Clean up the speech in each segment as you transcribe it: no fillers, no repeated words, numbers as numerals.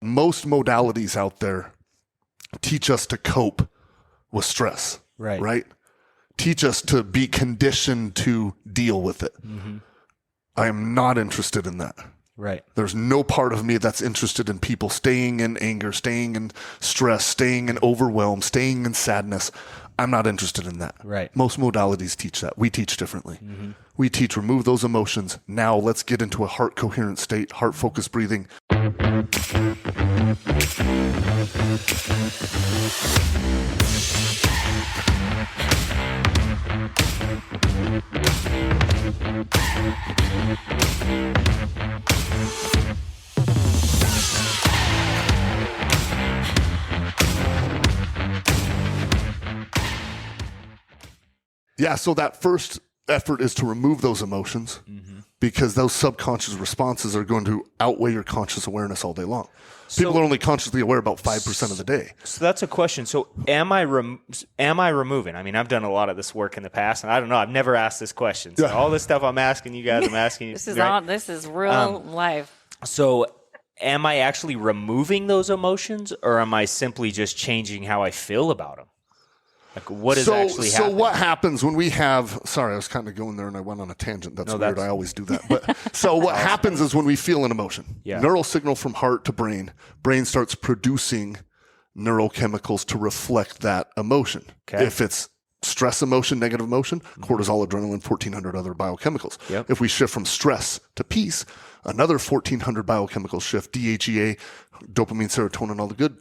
most modalities out there teach us to cope with stress, right? Teach us to be conditioned to deal with it. Mm-hmm. I am not interested in that. Right. There's no part of me that's interested in people staying in anger, staying in stress, staying in overwhelm, staying in sadness. I'm not interested in that. Right. Most modalities teach that. We teach differently. Mm-hmm. We teach remove those emotions. Now let's get into a heart coherent state, heart focused breathing. Yeah, so that first effort is to remove those emotions because those subconscious responses are going to outweigh your conscious awareness all day long. People are only consciously aware about 5% of the day. So that's a question. So am I removing? I mean, I've done a lot of this work in the past, and I don't know. I've never asked this question. So all this stuff I'm asking you guys, I'm asking you. This is real life. So am I actually removing those emotions, or am I simply just changing how I feel about them? Like, what is actually happening? So what happens when we have, sorry, I was kind of going there and I went on a tangent. That's weird. I always do that. But so what happens is when we feel an emotion, neural signal from heart to brain starts producing neurochemicals to reflect that emotion. Okay. If it's stress emotion, negative emotion, cortisol, adrenaline, 1,400 other biochemicals. Yep. If we shift from stress to peace, another 1,400 biochemicals shift, DHEA, dopamine, serotonin, all the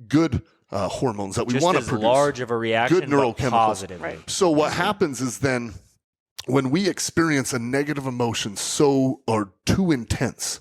good hormones that we want to produce. Just as large of a reaction, good neurochemicals. Positively. Right. So what happens is then when we experience a negative emotion too intense,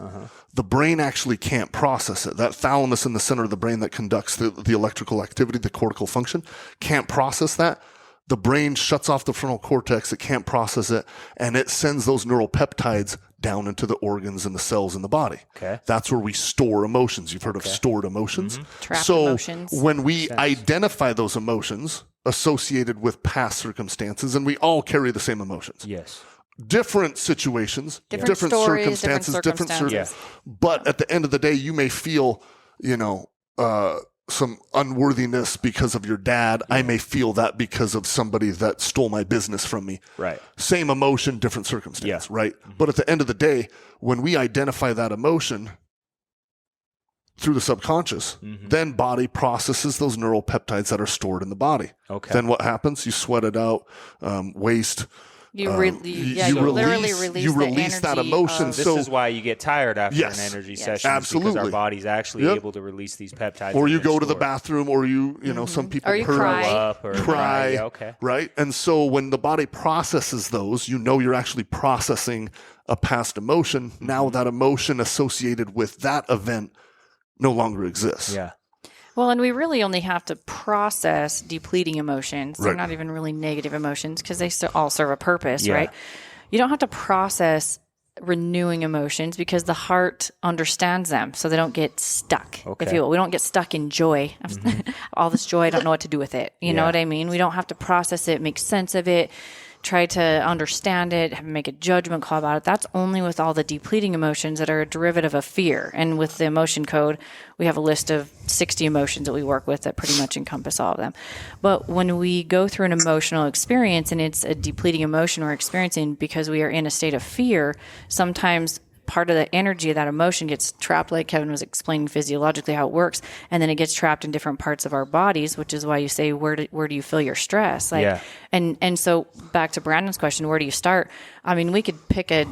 the brain actually can't process it. That thalamus in the center of the brain that conducts the electrical activity, the cortical function, can't process that. The brain shuts off the frontal cortex. It can't process it, and it sends those neuropeptides down into the organs and the cells in the body. Okay. That's where we store emotions. You've heard of stored emotions. Trapped emotions. When we identify those emotions associated with past circumstances, and we all carry the same emotions. Yes. Different situations, different stories, circumstances. But at the end of the day, you may feel, some unworthiness because of your dad. I may feel that because of somebody that stole my business from me. Right. Same emotion, different circumstance, right? But at the end of the day, when we identify that emotion through the subconscious, then body processes those neural peptides that are stored in the body. Okay. Then what happens? You sweat it out, waste. You literally release that emotion. This is why you get tired after an energy session. Absolutely. Because our body's actually able to release these peptides. Or you go to the bathroom, or some people cry. Okay. Right? And so when the body processes those, you're actually processing a past emotion. Now that emotion associated with that event no longer exists. Yeah. Well, and we really only have to process depleting emotions. They're not even really negative emotions because they all serve a purpose, right? You don't have to process renewing emotions because the heart understands them, so they don't get stuck, if you will. We don't get stuck in joy. All this joy, I don't know what to do with it. You know what I mean? We don't have to process it, make sense of it, try to understand it, make a judgment call about it. That's only with all the depleting emotions that are a derivative of fear. And with the emotion code, we have a list of 60 emotions that we work with that pretty much encompass all of them. But when we go through an emotional experience and it's a depleting emotion we're experiencing because we are in a state of fear, sometimes part of the energy of that emotion gets trapped, like Kevin was explaining physiologically how it works, and then it gets trapped in different parts of our bodies, which is why you say, where do you feel your stress? And so back to Brandon's question, where do you start? I mean, we could pick a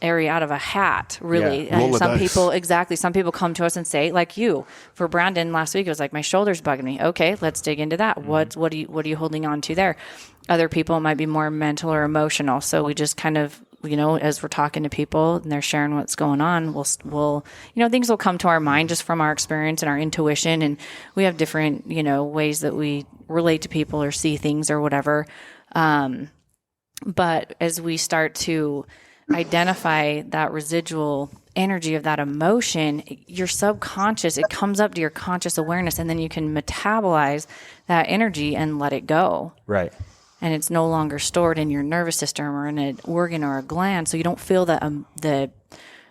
area out of a hat, really. And some people come to us and say, like you, for Brandon last week, it was like, my shoulder's bugging me. Okay, let's dig into that. What are you holding on to there? Other people might be more mental or emotional. So we just kind of, as we're talking to people and they're sharing what's going on, we'll things will come to our mind just from our experience and our intuition. And we have different, ways that we relate to people or see things or whatever. But as we start to identify that residual energy of that emotion, your subconscious, it comes up to your conscious awareness, and then you can metabolize that energy and let it go. Right. And it's no longer stored in your nervous system or in an organ or a gland, so you don't feel the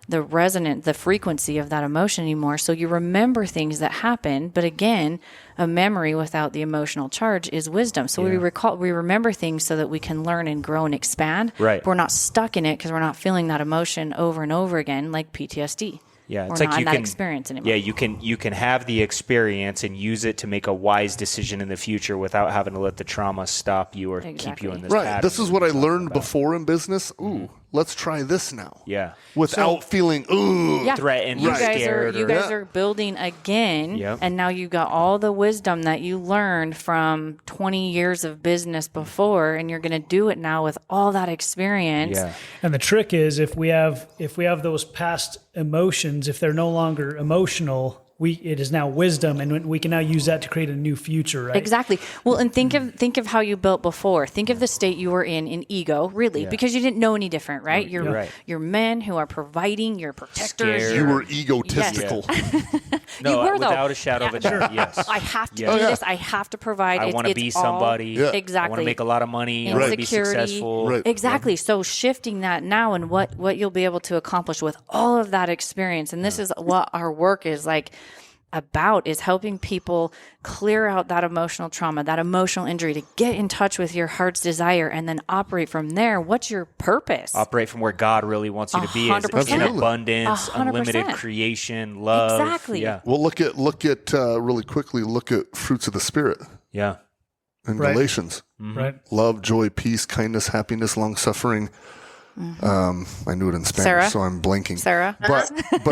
the frequency of that emotion anymore. So you remember things that happen, but again, a memory without the emotional charge is wisdom. So we remember things so that we can learn and grow and expand. Right. But we're not stuck in it because we're not feeling that emotion over and over again, like PTSD. Yeah, it's like you can experience anymore. Yeah, you can have the experience and use it to make a wise decision in the future without having to let the trauma stop you or keep you in this pattern. This is what I learned before in business. Ooh, let's try this now. Yeah. Without feeling threatened, you scared. You guys are building again, and now you've got all the wisdom that you learned from 20 years of business before, and you're going to do it now with all that experience. Yeah. And the trick is if we have those past emotions, if they're no longer emotional, it is now wisdom, and we can now use that to create a new future, right? Exactly. Well, and think of how you built before. Think of the state you were in ego, really, because you didn't know any different, right? You're men who are providing, you're protectors. Scared. You were egotistical. No, you were, without though. a shadow of a doubt. Yes. I have to do this. I have to provide. I want to be somebody. Exactly. I want to make a lot of money. I want to be successful. Right. Exactly. So shifting that now and what you'll be able to accomplish with all of that experience. And this is what our work is like about, is helping people clear out that emotional trauma, that emotional injury, to get in touch with your heart's desire and then operate from there. What's your purpose? Operate from where God really wants you to be, in abundance, 100%. Unlimited creation, love. Exactly. Yeah. Well, look at really quickly, look at fruits of the Spirit. Yeah. In Galatians. Right. Love, joy, peace, kindness, happiness, long-suffering. I knew it in Spanish, Sarah? so I'm blanking. Sarah? But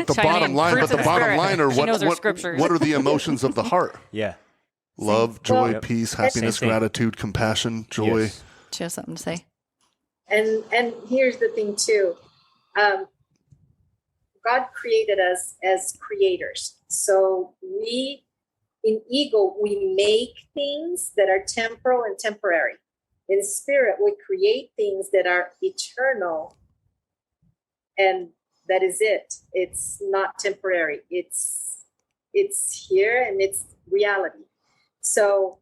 the bottom line, are what are the emotions of the heart? Yeah. Love, joy, peace, happiness, gratitude, compassion, joy. Yes. She has something to say. And here's the thing too. God created us as creators. So in ego, we make things that are temporal and temporary. In spirit, we create things that are eternal, and that is it. It's not temporary. It's here, and it's reality. So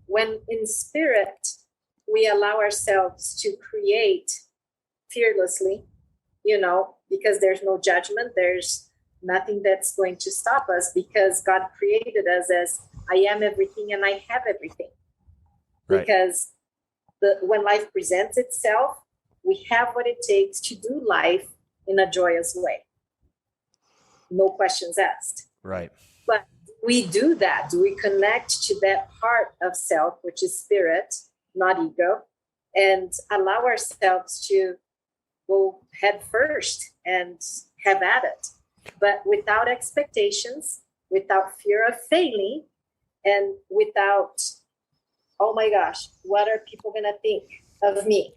when in spirit, we allow ourselves to create fearlessly, because there's no judgment, there's nothing that's going to stop us, because God created us as I am everything and I have everything. Right. Because when life presents itself, we have what it takes to do life in a joyous way. No questions asked. Right. But we do that. We connect to that part of self, which is spirit, not ego, and allow ourselves to go head first and have at it. But without expectations, without fear of failing, and without, oh my gosh, what are people going to think of me?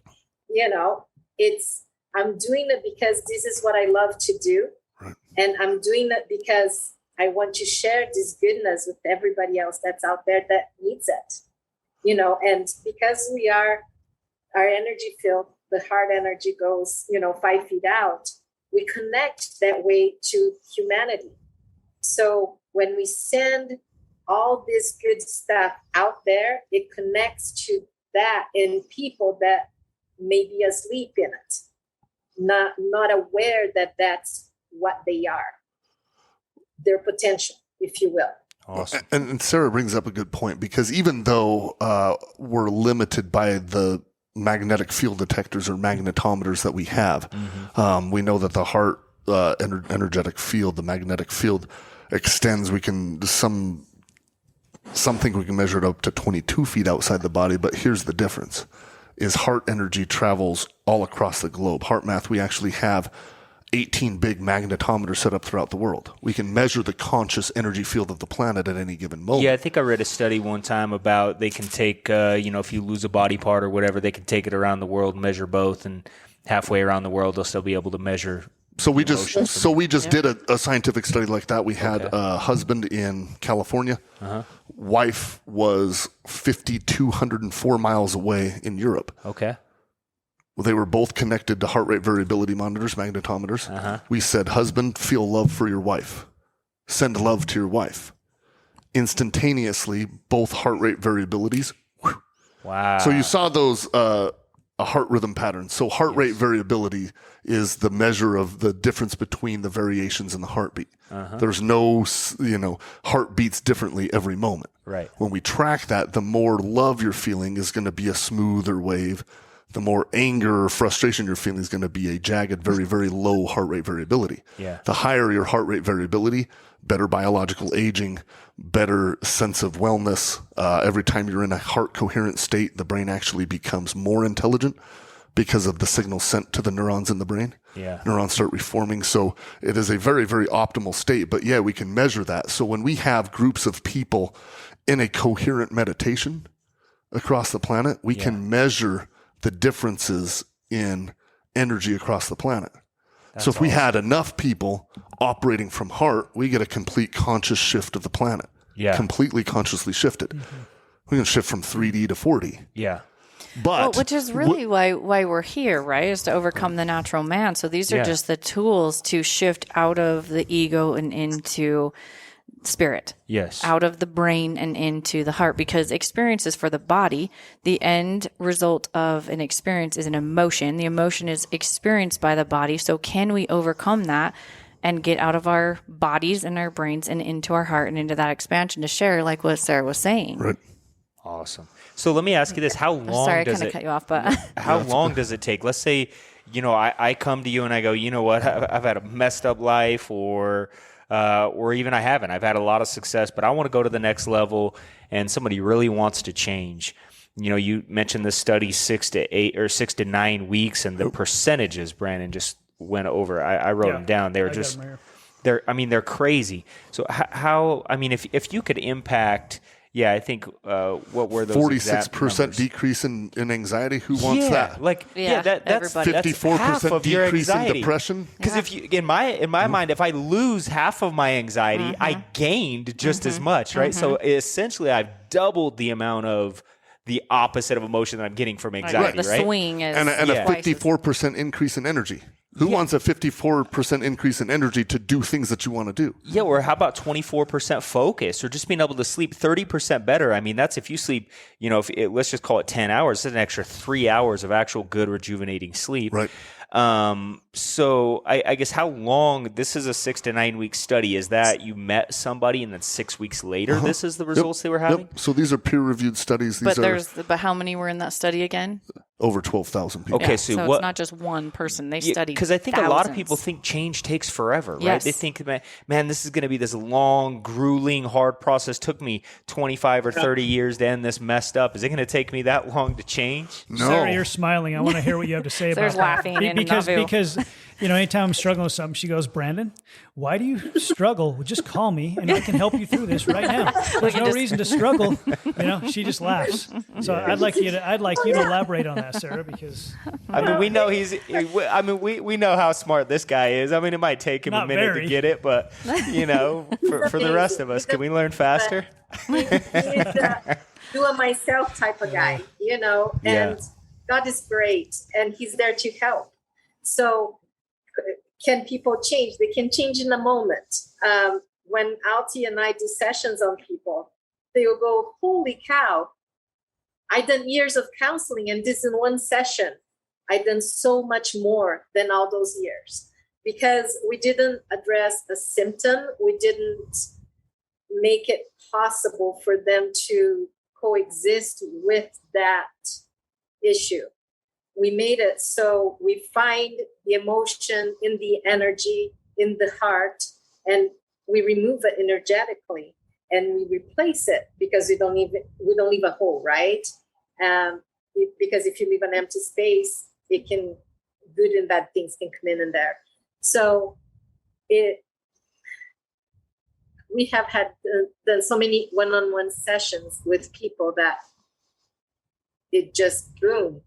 I'm doing it because this is what I love to do. Right. And I'm doing it because I want to share this goodness with everybody else that's out there that needs it. And because our energy field, the heart energy goes, 5 feet out, we connect that way to humanity. So when we send all this good stuff out there, it connects to that in people that may be asleep in it, not aware that that's what they are, their potential, if you will. Awesome. And Sarah brings up a good point, because even though we're limited by the magnetic field detectors or magnetometers that we have, we know that the heart energetic field, the magnetic field, extends. Some think we can measure it up to 22 feet outside the body, but here's the difference, is heart energy travels all across the globe. HeartMath, we actually have 18 big magnetometers set up throughout the world. We can measure the conscious energy field of the planet at any given moment. Yeah, I think I read a study one time about they can take, if you lose a body part or whatever, they can take it around the world, measure both, and halfway around the world, they'll still be able to measure. So we just did a scientific study like that. We had a husband in California. Wife was 5,204 miles away in Europe. Okay. Well, they were both connected to heart rate variability monitors, magnetometers. We said, husband, feel love for your wife. Send love to your wife. Instantaneously, both heart rate variabilities. Whew. Wow. So you saw those a heart rhythm pattern. So heart rate variability is the measure of the difference between the variations in the heartbeat. There's no, heart beats differently every moment. Right. When we track that, the more love you're feeling is going to be a smoother wave. The more anger or frustration you're feeling is going to be a jagged, very, very low heart rate variability. Yeah. The higher your heart rate variability, better biological aging, better sense of wellness. Every time you're in a heart coherent state, the brain actually becomes more intelligent because of the signal sent to the neurons in the brain. Yeah. Neurons start reforming. So it is a very, very optimal state. But yeah, we can measure that. So when we have groups of people in a coherent meditation across the planet, we can measure the differences in energy across the planet. So if we had enough people operating from heart, we get a complete conscious shift of the planet. Yeah. Completely consciously shifted. We can shift from 3D to 4D. Yeah. But which is really why we're here, right? Is to overcome the natural man. So these are just the tools to shift out of the ego and into spirit. Yes. Out of the brain and into the heart, because experience is for the body. The end result of an experience is an emotion. The emotion is experienced by the body. So can we overcome that and get out of our bodies and our brains and into our heart and into that expansion to share, like what Sarah was saying? Right. Awesome. So let me ask you this: how long? Sorry, does I kind of cut you off, but how long does it take? Let's say, I come to you and I go, you know what? I've had a messed up life, or even I haven't. I've had a lot of success, but I want to go to the next level, and somebody really wants to change. You mentioned the study 6 to 9 weeks, and the percentages Brandon just went over. I wrote them down. They were they're crazy. So if you could impact. Yeah, I think what were those 46% decrease in anxiety? Who wants that? That's 54% decrease in depression. Because if you, in my mind, if I lose half of my anxiety, I gained just as much, right? So essentially, I've doubled the amount of the opposite of emotion that I'm getting from anxiety, the swing is and a 54% increase in energy. Who wants a 54% increase in energy to do things that you want to do? Yeah, or how about 24% focus, or just being able to sleep 30% better? I mean, that's if you sleep, let's just call it 10 hours. It's an extra 3 hours of actual good rejuvenating sleep. Right. So I guess how long, this is a 6 to 9 week study, is that you met somebody and then 6 weeks later, this is the results they were having? Yep. So these are peer reviewed studies. But how many were in that study again? Over 12,000 people. Okay, so it's not just one person. They studied because I think thousands. A lot of people think change takes forever, right? Yes. They think, man, this is going to be this long, grueling, hard process. Took me 25 or 30 years to end this messed up. Is it going to take me that long to change? No. Sarah, you're smiling. I want to hear what you have to say about that. Laughing because anytime I'm struggling with something, she goes, Brandon, why do you struggle? Well, just call me and I can help you through this right now. There's no reason to struggle. She just laughs. So I'd like you to elaborate on that, Sarah, because we know we know how smart this guy is. I mean, it might take him a minute to get it, but for the rest of us, can we learn faster? He's do it myself type of guy, and God is great and he's there to help. So can people change? They can change in a moment. When Altee and I do sessions on people, they will go, holy cow, I've done years of counseling and this in one session. I've done so much more than all those years because we didn't address a symptom. We didn't make it possible for them to coexist with that issue. We made it so we find the emotion in the energy, in the heart, and we remove it energetically and we replace it because we don't leave a hole, right? Because if you leave an empty space, it can, good and bad things can come in there. So we have had done so many one-on-one sessions with people that it just boom.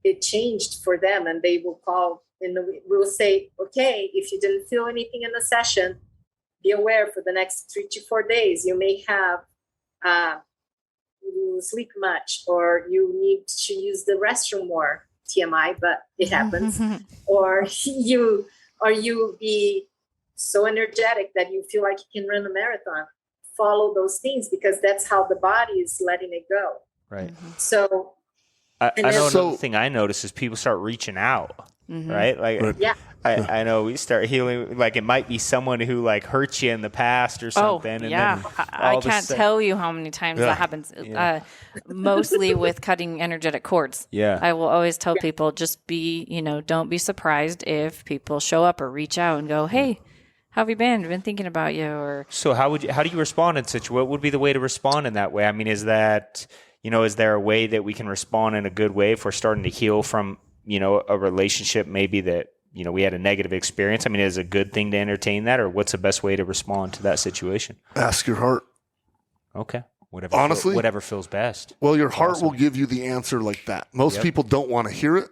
It changed for them, and they will call we will say, okay, if you didn't feel anything in the session, be aware for the next 3 to 4 days, you may have, you sleep much, or you need to use the restroom more, TMI, but it happens, or you be so energetic that you feel like you can run a marathon. Follow those things because that's how the body is letting it go. Right. So I know another thing I notice is people start reaching out, right? Like, yeah. I know we start healing. Like, it might be someone who like hurt you in the past or something. Oh, and yeah. then I can't tell you how many times that happens. Mostly with cutting energetic cords. Yeah. I will always tell people, just don't be surprised if people show up or reach out and go, hey, how have you been? I've been thinking about you. Or so how do you respond in such? What would be the way to respond in that way? I mean, is that, is there a way that we can respond in a good way if we're starting to heal from, a relationship maybe that, we had a negative experience? I mean, is it a good thing to entertain that, or what's the best way to respond to that situation? Ask your heart. Okay. Honestly, whatever feels best. Well, your heart will give you the answer like that. Most people don't want to hear it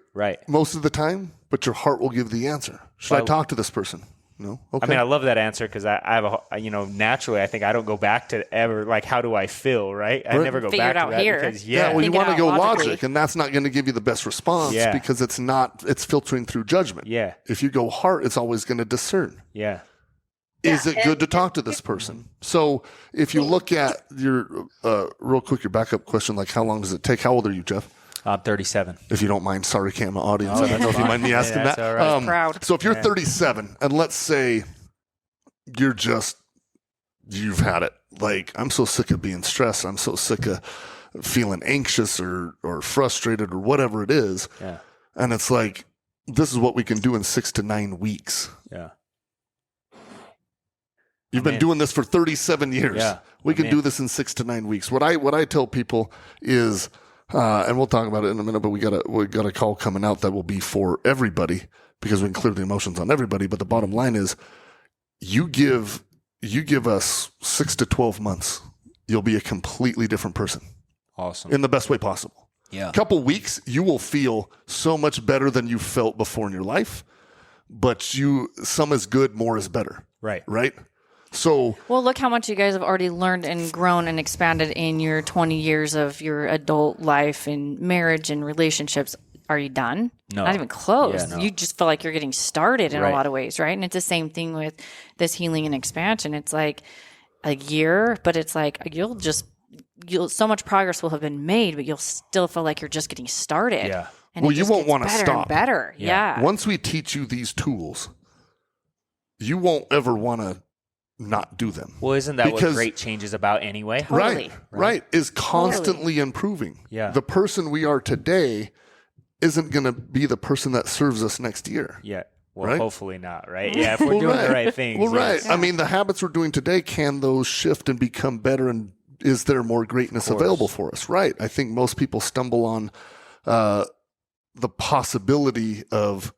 most of the time, but your heart will give the answer. Should I talk to this person? No. Okay. I mean, I love that answer because I have naturally, I think I don't go back to ever, like, how do I feel, right? I never go back to that here. because, well, you want to go logic, and that's not going to give you the best response because it's filtering through judgment. Yeah. If you go heart, it's always going to discern. Yeah. Is it good to talk to this person? So if you look at your, real quick, your backup question, like how long does it take? How old are you, Jeff? I'm 37. If you don't mind, sorry, camera audience. I don't know if you mind me asking that. All right. Proud. So if you're 37, and let's say you've had it. Like, I'm so sick of being stressed. I'm so sick of feeling anxious or frustrated or whatever it is. Yeah. And it's like, this is what we can do in 6 to 9 weeks. Yeah. You've been doing this for 37 years. Yeah. We can do this in 6 to 9 weeks. What I tell people is, and we'll talk about it in a minute, but we got a call coming out that will be for everybody because we can clear the emotions on everybody. But the bottom line is, you give us 6 to 12 months, you'll be a completely different person. Awesome. In the best way possible. Yeah. A couple weeks, you will feel so much better than you felt before in your life, but some is good, more is better. Right. Right? So, well, look how much you guys have already learned and grown and expanded in your 20 years of your adult life and marriage and relationships. Are you done? No. Not even close. Yeah, no. You just feel like you're getting started in a lot of ways, right? And it's the same thing with this healing and expansion. It's like a year, but it's like so much progress will have been made, but you'll still feel like you're just getting started. Yeah. And well, you won't want to stop. And better. Yeah. Once we teach you these tools, you won't ever want to not do them. Well, isn't that what great change is about anyway? Totally. Right. Is constantly improving. Yeah. The person we are today isn't going to be the person that serves us next year. Yeah. Well, hopefully not, right? Yeah, if we're doing the right things. Well, right. I mean, the habits we're doing today, can those shift and become better, and is there more greatness available for us? Right. I think most people stumble on the possibility of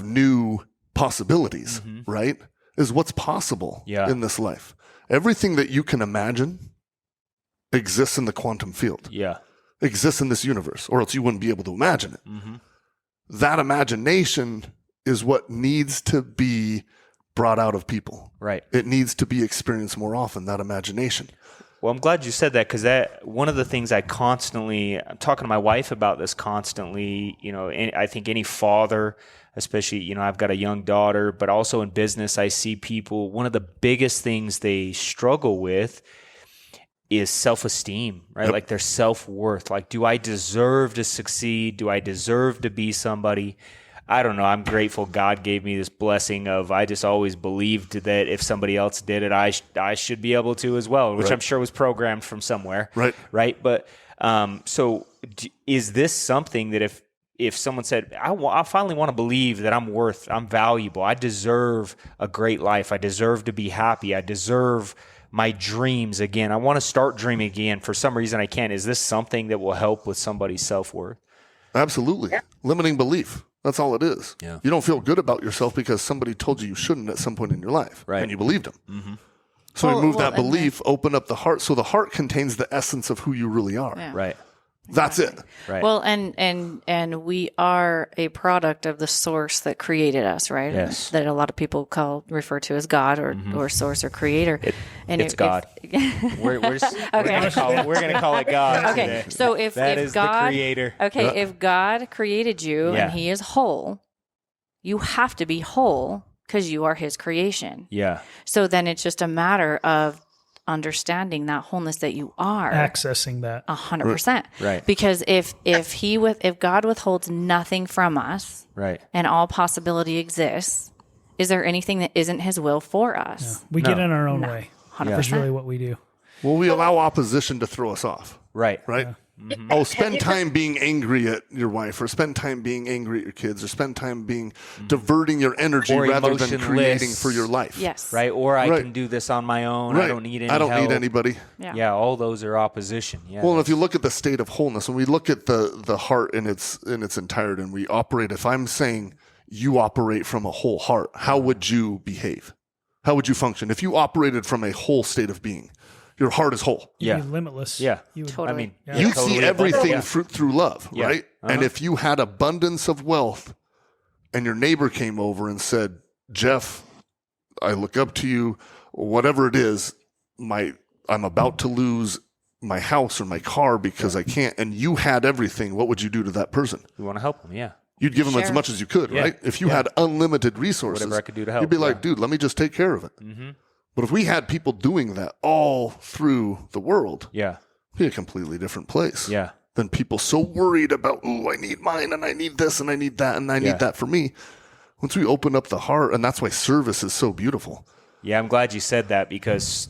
new possibilities, right? Is what's possible in this life. Everything that you can imagine exists in the quantum field. Yeah. Exists in this universe, or else you wouldn't be able to imagine it. Mm-hmm. That imagination is what needs to be brought out of people. Right. It needs to be experienced more often, that imagination. Well, I'm glad you said that, because one of the things I'm talking to my wife about this constantly, I think any father, especially, I've got a young daughter, but also in business, I see people, one of the biggest things they struggle with is self-esteem, right? Yep. Like their self-worth. Like, do I deserve to succeed? Do I deserve to be somebody? I don't know. I'm grateful God gave me this blessing of, I just always believed that if somebody else did it, I should be able to as well, which I'm sure was programmed from somewhere. Right. But so is this something that if someone said, I finally want to believe that I'm valuable, I deserve a great life, I deserve to be happy, I deserve my dreams again, I want to start dreaming again, for some reason I can't, is this something that will help with somebody's self-worth? Absolutely. Yeah. Limiting belief. That's all it is. Yeah. You don't feel good about yourself because somebody told you shouldn't at some point in your life. Right. And you believed them. Mm-hmm. So remove that belief, open up the heart. So the heart contains the essence of who you really are. Yeah. Right. That's it. Right. Well, and we are a product of the source that created us, right? Yes. That a lot of people refer to as God or source or creator. It's God. We're going to call it God. Okay. Today. So if that is God, the creator. Okay, if God created you and he is whole, you have to be whole because you are his creation. Yeah. So then it's just a matter of understanding that wholeness that you are. Accessing that. 100%. Right. Because if God withholds nothing from us, right, and all possibility exists, is there anything that isn't his will for us? We get in our own way. 100%. That's really what we do. Well, we allow opposition to throw us off. right. Right? Oh, spend time being angry at your wife, or spend time being angry at your kids, or spend time being diverting your energy Or rather than emotionless. creating for your life. Yes. Right. Or I Right. can do this on my own. Right. I don't need any I don't help. need anybody. Yeah. Yeah. All those are opposition. Yeah. Well, and if you look at the state of wholeness, when we look at the heart in its entirety, and we operate, if I'm saying you operate from a whole heart, how would you behave? How would you function? If you operated from a whole state of being, your heart is whole. You'd be limitless. Yeah. You would, Totally. I mean, Yeah. You'd totally see everything abundant. through love, Yeah. right? And if you had abundance of wealth and your neighbor came over and said, Jeff, I look up to you, whatever it is, I'm about to lose my house or my car because I can't, and you had everything, what would you do to that person? You want to help them. Yeah. You'd give them as Share. much as you could, Yeah. right? If you had unlimited resources, Whatever I could do to help, you'd be like, yeah. dude, let me just take care of it. Mm-hmm. But if we had people doing that all through the world, Yeah. it'd be a completely different place. Yeah. Than people so worried about, oh, I need mine and I need this and I need that and I need that for me. Once we open up the heart, and that's why service is so beautiful. Yeah, I'm glad you said that because,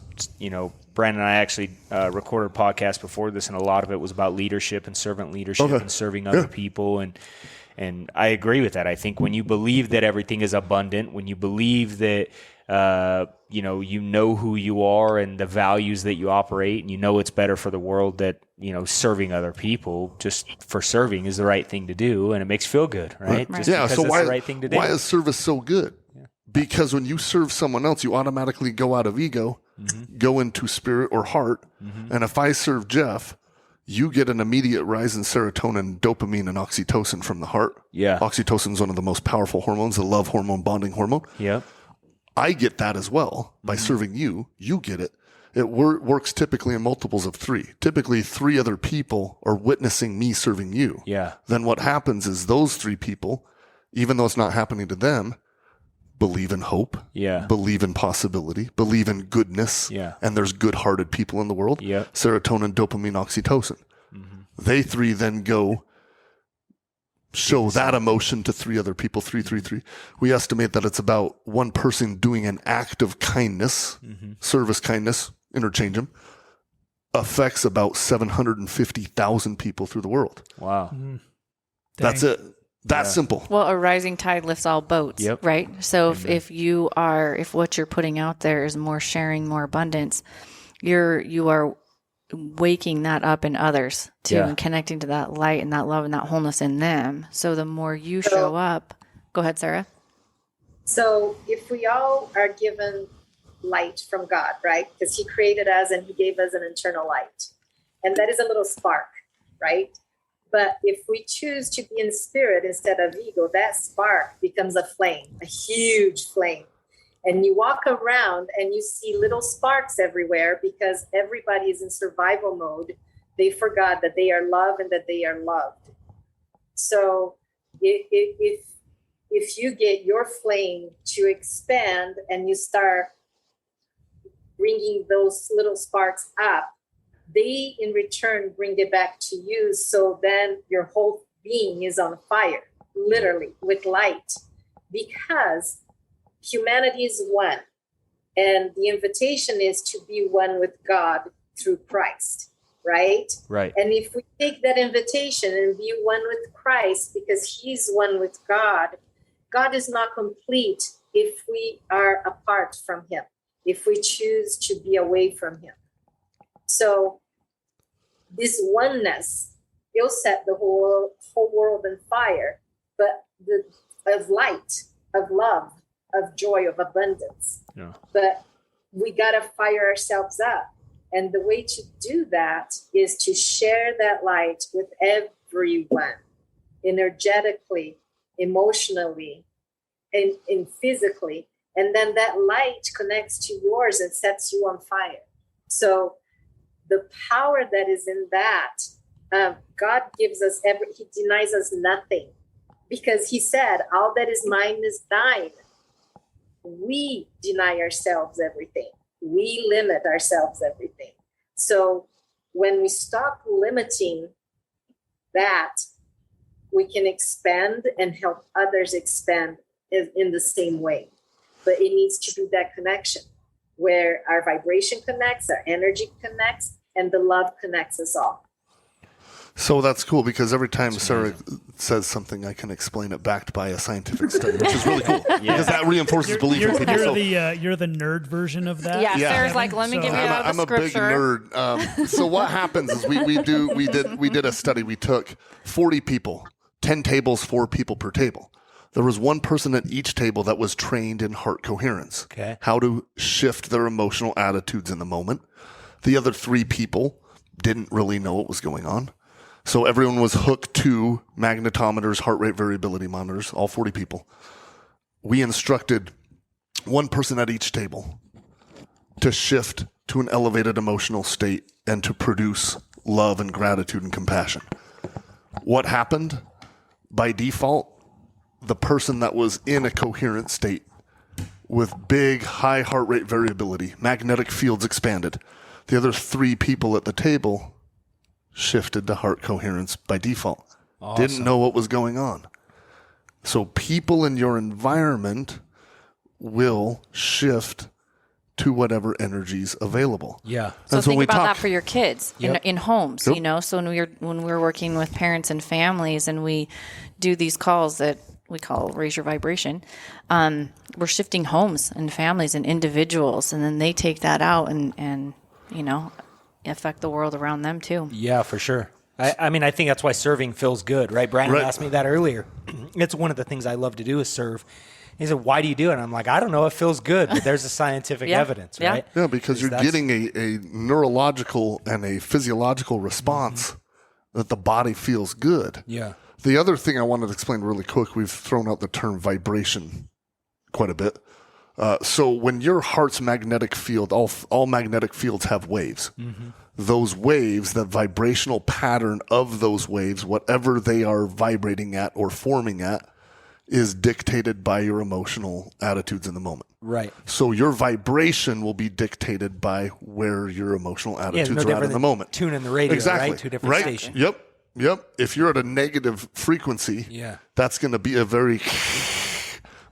Brandon and I actually recorded a podcast before this, and a lot of it was about leadership and servant leadership and serving other people. And I agree with that. I think when you believe that everything is abundant, when you believe that, you know who you are and the values that you operate, and you know it's better for the world, that, serving other people just for serving is the right thing to do, and it makes you feel good, right? Just Yeah, because so it's why, the right thing to do. why is service so good? Because when you serve someone else, you automatically go out of ego, go into spirit or heart. And if I serve Jeff, you get an immediate rise in serotonin, dopamine, and oxytocin from the heart. Yeah. Oxytocin is one of the most powerful hormones, the love hormone, bonding hormone. Yep. I get that as well by serving you. You get it. It works typically in multiples of 3. Typically 3 other people are witnessing me serving you. Yeah. Then what happens is those 3 people, even though it's not happening to them, believe in hope, believe in possibility, believe in goodness, and there's good-hearted people in the world. Serotonin, dopamine, oxytocin. They 3 then go show that emotion to 3 other people, 3. We estimate that it's about one person doing an act of kindness, service kindness, interchange them, affects about 750,000 people through the world. Wow. That's it. That's simple. Well, a rising tide lifts all boats, right? So if what you're putting out there is more sharing, more abundance, you are waking that up in others too, and connecting to that light and that love and that wholeness in them. So the more you show up, go ahead, Sarah. So if we all are given light from God, right? Because he created us and he gave us an internal light. And that is a little spark, right? But if we choose to be in spirit instead of ego, that spark becomes a flame, a huge flame. And you walk around and you see little sparks everywhere because everybody is in survival mode. They forgot that they are loved and that they are loved. So if you get your flame to expand and you start bringing those little sparks up, they in return bring it back to you. So then your whole being is on fire, literally with light, because humanity is one. And the invitation is to be one with God through Christ, right? Right. And if we take that invitation and be one with Christ, because he's one with God, God is not complete if we are apart from him, if we choose to be away from him. So this oneness, it'll set the whole world on fire, but of light, of love, of joy, of abundance. Yeah. But we got to fire ourselves up. And the way to do that is to share that light with everyone, energetically, emotionally, and physically. And then that light connects to yours and sets you on fire. So the power that is in that, God gives us he denies us nothing, because he said, all that is mine is thine. We deny ourselves everything. we limit ourselves everything. So when we stop limiting that, we can expand and help others expand in the same way. But it needs to be that connection where our vibration connects, our energy connects, and the love connects us all. So that's cool, because every time Sarah says something, I can explain it backed by a scientific study, which is really cool. Because that reinforces belief in people. You're the nerd version of that. Yeah, Sarah's like, let me give you I'm the a big scripture. nerd. So what happens is we did a study. We took 40 people, 10 tables, 4 people per table. There was one person at each table that was trained in heart coherence, how to shift their emotional attitudes in the moment. The other 3 people didn't really know what was going on. So everyone was hooked to magnetometers, heart rate variability monitors, all 40 people. We instructed one person at each table to shift to an elevated emotional state and to produce love and gratitude and compassion. What happened? By default, the person that was in a coherent state with big, high heart rate variability, magnetic fields expanded. The other 3 people at the table shifted to heart coherence by default. Awesome. Didn't know what was going on. So people in your environment will shift to whatever energy's available. Yeah. So think about that for your kids in homes, you know. So when we're working with parents and families and we do these calls that we call Raise Your Vibration, we're shifting homes and families and individuals, and then they take that out and you know, affect the world around them too. Yeah, for sure. I mean, I think that's why serving feels good, right? Brandon asked me that earlier. It's one of the things I love to do is serve. He said, why do you do it? And I'm like, I don't know. It feels good, but there's a scientific evidence, right? Yeah, because you're getting a neurological and a physiological response that the body feels good. Yeah. The other thing I wanted to explain really quick, we've thrown out the term vibration quite a bit. So when your heart's magnetic field, all magnetic fields have waves. Mm-hmm. Those waves, the vibrational pattern of those waves, whatever they are vibrating at or forming at, is dictated by your emotional attitudes in the moment. Right. So your vibration will be dictated by where your emotional attitudes are at in the moment. Tuning the radio, right? 2 different stations. Yep. If you're at a negative frequency, that's going to be a very...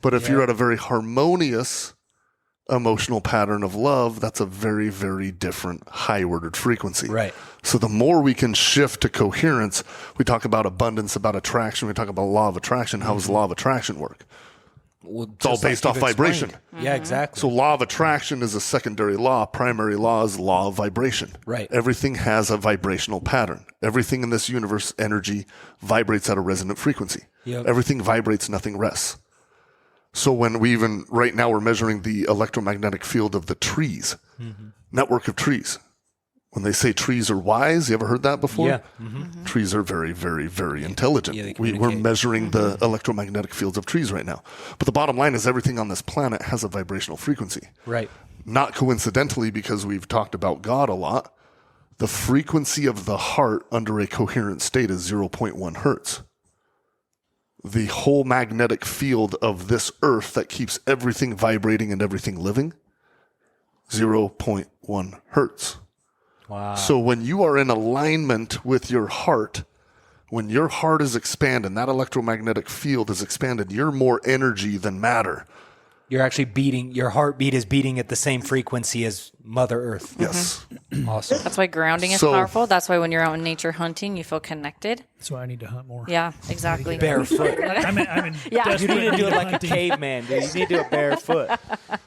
But if you're at a very harmonious emotional pattern of love, that's a very, very different high-ordered frequency. Right. So the more we can shift to coherence, we talk about abundance, about attraction, we talk about law of attraction. How does the law of attraction work? Well, it's all based off vibration. Mm-hmm. Yeah, exactly. So law of attraction is a secondary law. Primary law is law of vibration. Right. Everything has a vibrational pattern. Everything in this universe, energy, vibrates at a resonant frequency. Yep. Everything vibrates, nothing rests. So when right now we're measuring the electromagnetic field of the trees, network of trees. When they say trees are wise, you ever heard that before? Yeah. Mm-hmm. Trees are very, very, very intelligent. Yeah, we're measuring the electromagnetic fields of trees right now. But the bottom line is everything on this planet has a vibrational frequency. Right. Not coincidentally, because we've talked about God a lot, the frequency of the heart under a coherent state is 0.1 hertz. The whole magnetic field of this earth that keeps everything vibrating and everything living, 0.1 hertz. Wow. So when you are in alignment with your heart, when your heart is expanded, that electromagnetic field is expanded, you're more energy than matter. You're actually beating, your heartbeat is beating at the same frequency as Mother Earth. Yes. Awesome. That's why grounding is powerful. That's why when you're out in nature hunting, you feel connected. That's why I need to hunt more. Yeah, exactly. Barefoot. I'm in Yeah. You need to do it like a caveman, dude. You need to do it barefoot.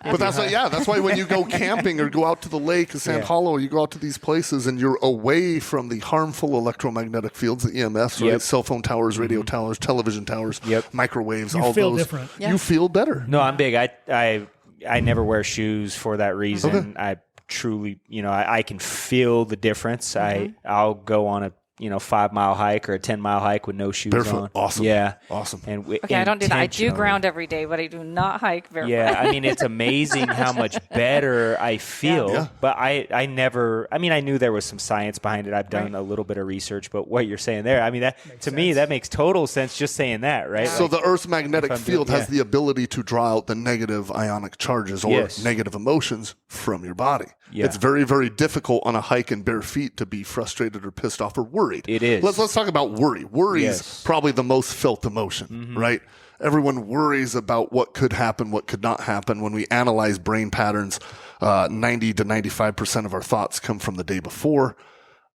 But that's why when you go camping or go out to the lake of Sand Hollow, you go out to these places and you're away from the harmful electromagnetic fields, the EMFs, right? Cell phone towers, radio towers, television towers, microwaves, you all feel those. Different. You feel better. No, I'm big. I never wear shoes for that reason. Okay. I truly, I can feel the difference. I'll go on a 5-mile hike or a 10-mile hike with no shoes barefoot. on. Awesome. Yeah. Awesome. And Okay, I don't do that. I do ground every day, but I do not hike barefoot. Yeah, I mean, it's amazing how much better I feel. Yeah. But I never, I mean, I knew there was some science behind it. I've done a little bit of research, but what you're saying there, I mean, that to me, that makes total sense just saying that, right? So Like, the Earth's magnetic field has the ability to draw out the negative ionic charges or negative emotions from your body. Yeah. It's very, very difficult on a hike in bare feet to be frustrated or pissed off or worried. It is. Let's talk about worry. Worry is probably the most felt emotion, right? Everyone worries about what could happen, what could not happen. When we analyze brain patterns, 90 to 95% of our thoughts come from the day before.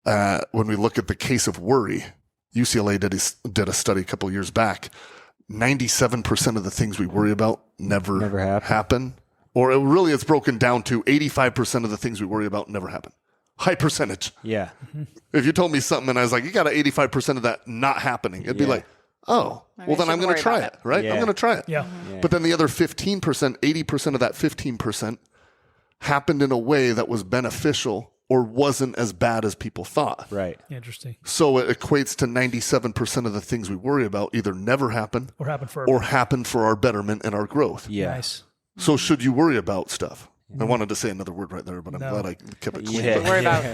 When we look at the case of worry, UCLA did a study a couple of years back. 97% of the things we worry about never happen. Or it's broken down to 85% of the things we worry about never happen. High percentage. Yeah. If you told me something and I was like, you got 85% of that not happening, it'd be like, oh, well, then I'm going to try it, right? Yeah. I'm going to try it. Yeah. But then the other 15%, 80% of that 15% happened in a way that was beneficial or wasn't as bad as people thought. Right. Interesting. So it equates to 97% of the things we worry about either never happen or happen for our betterment and our growth. Yeah. Nice. So should you worry about stuff? I wanted to say another word right there, but I'm glad I kept it clean. Yeah. Worry about